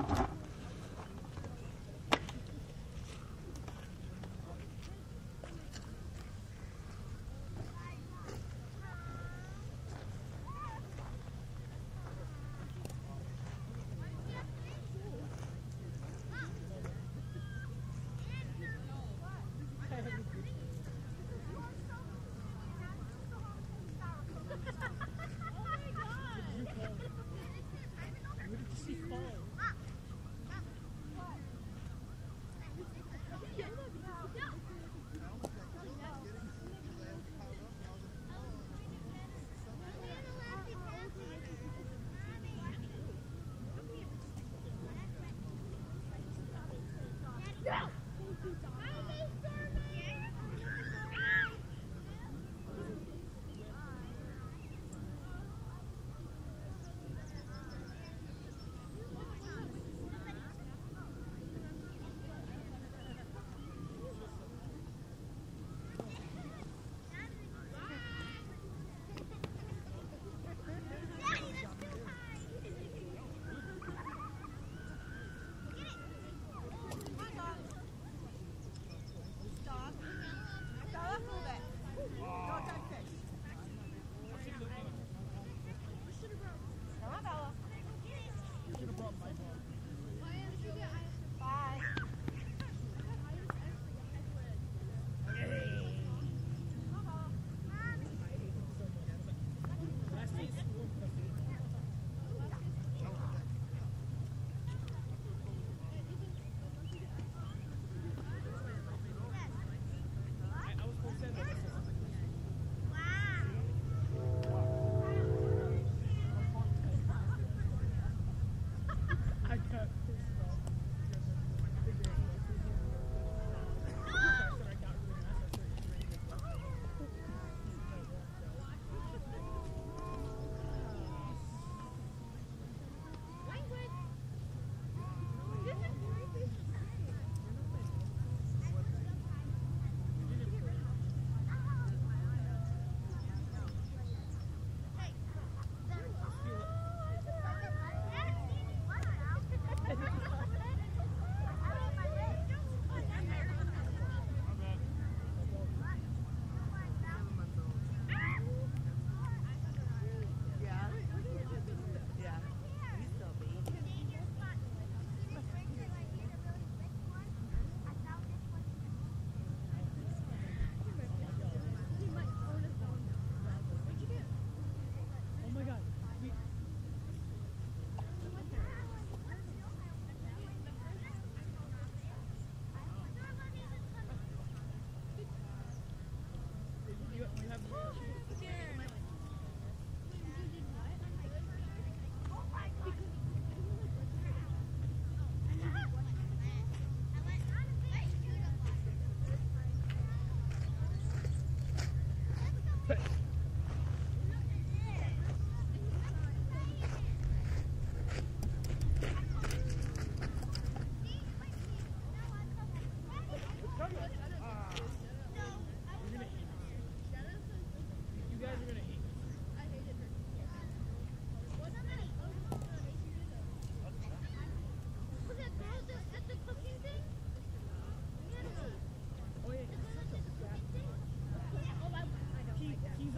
He's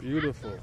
Beautiful.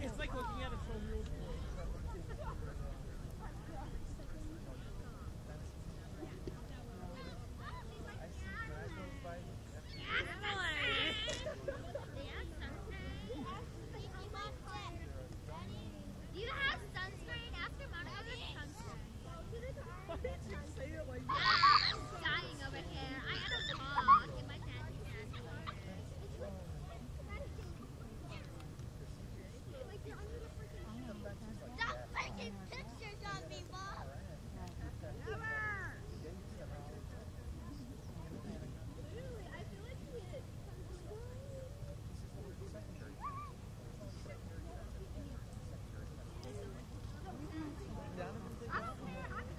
It's like looking at a 12-year-old. Do you have sunscreen after Monica gets sunscreen? Why did you say it like that? I'm dying over here. I had a talk in my dad's Stop taking pictures of me, Mom! Never! Really, I feel like he is.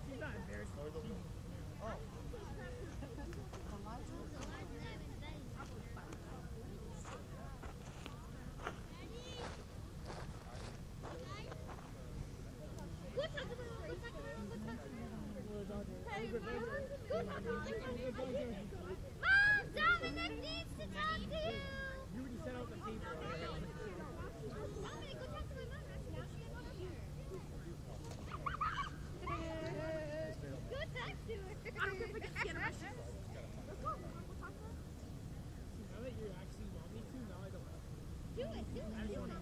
She's not embarrassed. Oh. Mom, Dominic needs to talk to you! You already set out the table. Dominic, go talk to my mom. Now she is over here. Go talk to her. I don't care if I get scared of my shoes. Let's go. We'll talk to her. Now that you actually want me to, now I don't have to. Do it. Do it. Do it.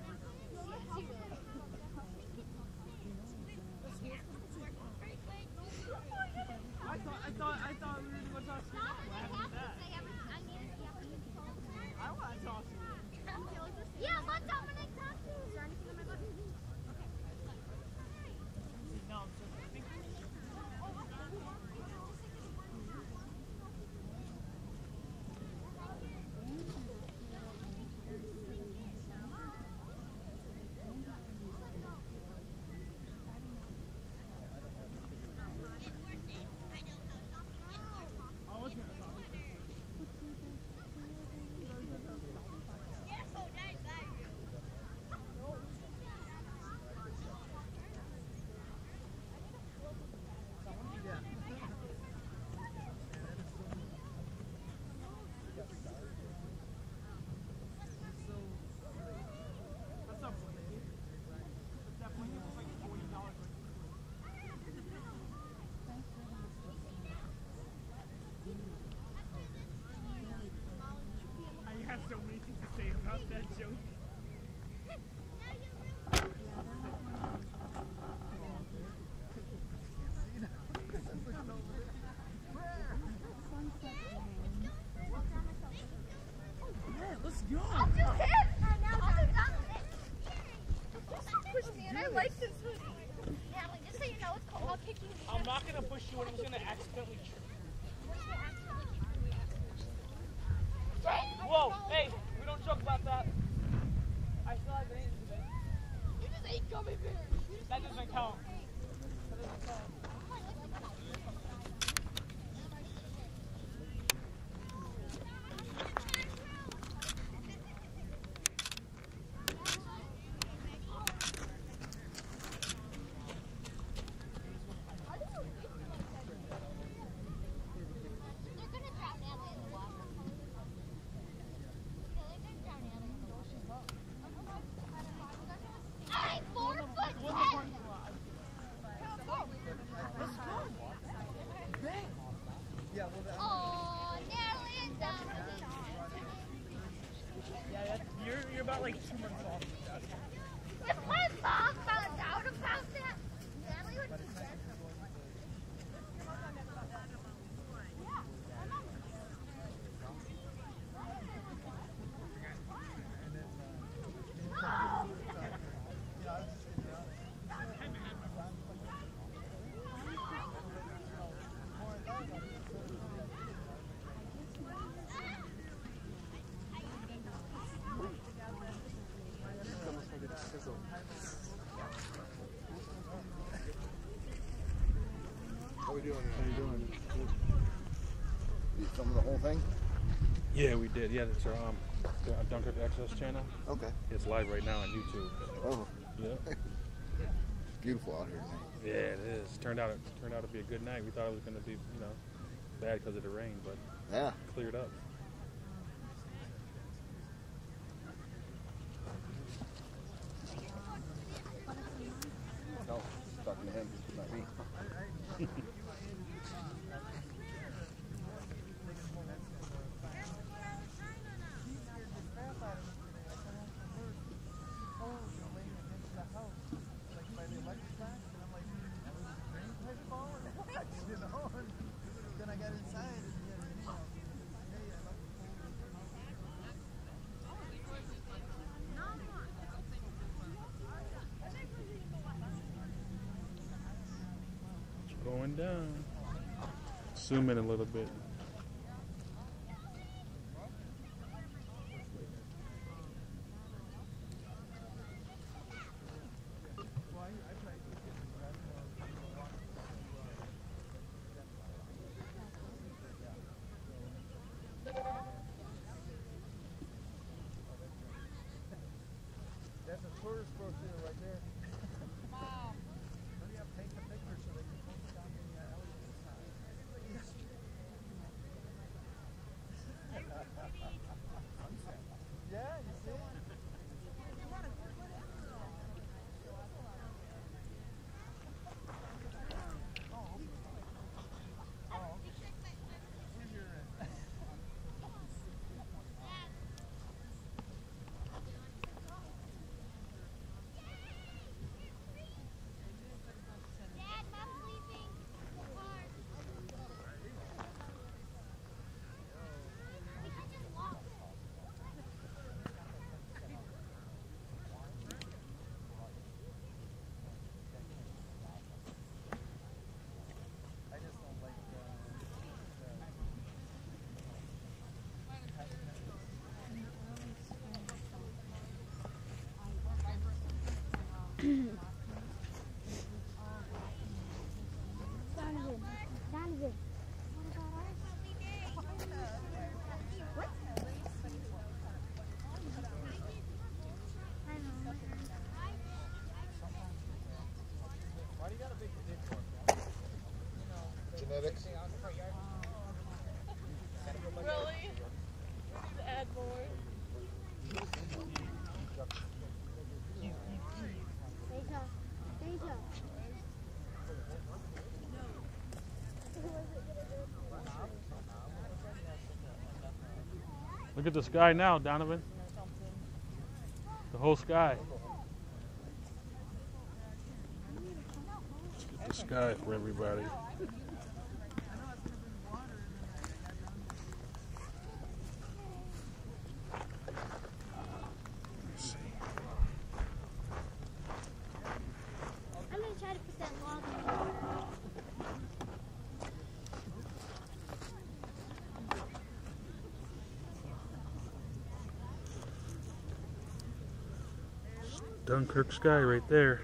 I thought we were going to toss you. I want to toss you. Yeah, let Dominic talk to you. Is there anything in my book? No, I'm just thinking. I have so many things to say about that joke. Let's go. I'll do him. I'll do Dominic. Push me, and I like this hoodie. Yeah, like, just so you know, it's cold. I'll kick you. I'm not going to push you, and I'm going to accidentally trip. Whoa, hey, we don't joke about that. I still have an today. You just ate gummy bears. That doesn't count. That doesn't count. Hey, 4'10". Oh, Natalie and Dominic. Yeah, you're about like 2 months off. If my mom found out about that, Natalie would be dead. we doing? How you doing? You filming the whole thing? Yeah, we did. Yeah, it's our Dunkirk Access channel. Okay. It's live right now on YouTube. Oh. Yeah. It's beautiful out here tonight. Yeah, it is. Turned out to be a good night. We thought it was going to be, you know, bad because of the rain, but yeah, cleared up. No, talking to him, not me. Going down. Zoom in a little bit. That's a tourist brochure right there. Wow. Hurry up, take the picture so they can post it on the elevator sign. Yeah, you see it? Donovan. Why do you got a big dick for? Genetics. Really? We need to add more. Deja. Deja. Look at the sky now, Donovan. The whole sky. Let's get the sky for everybody. Let's see. I'm gonna try to put that log in the water. Dunkirk sky right there.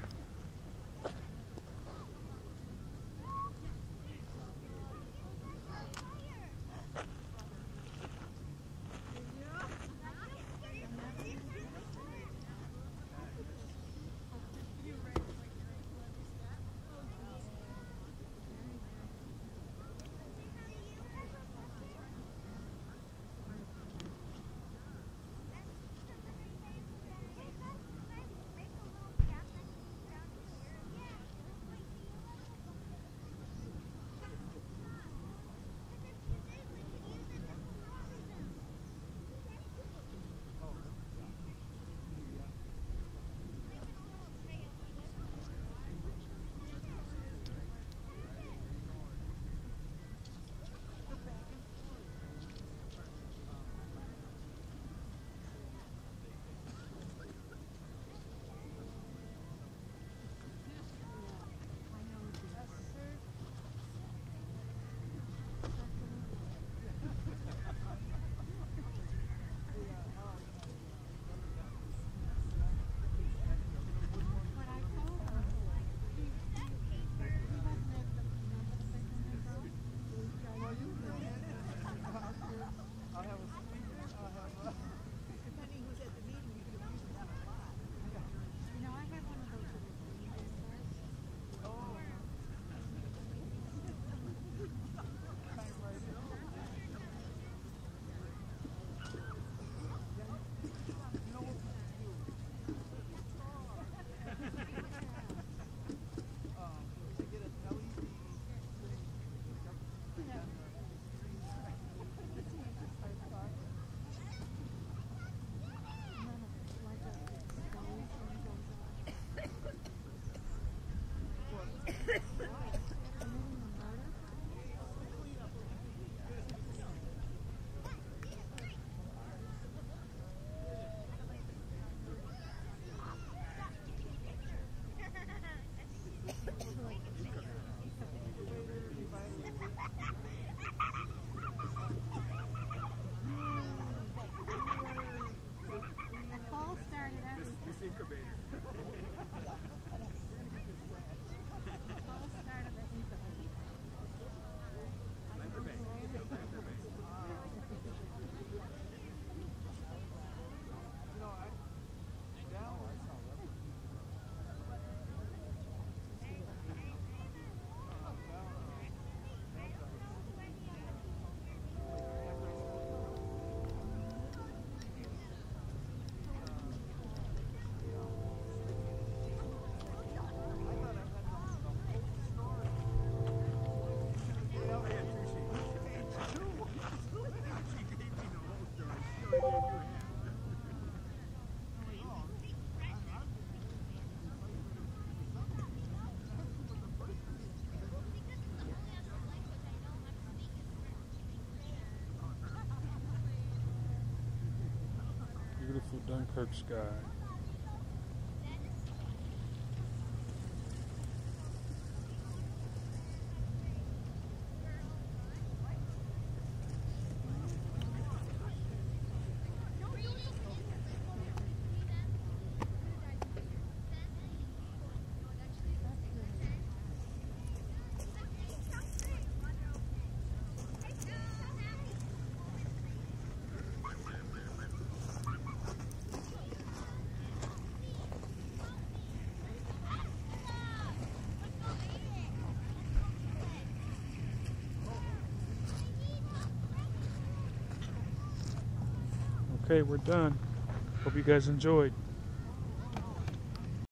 The Dunkirk sky. Okay, we're done. Hope you guys enjoyed.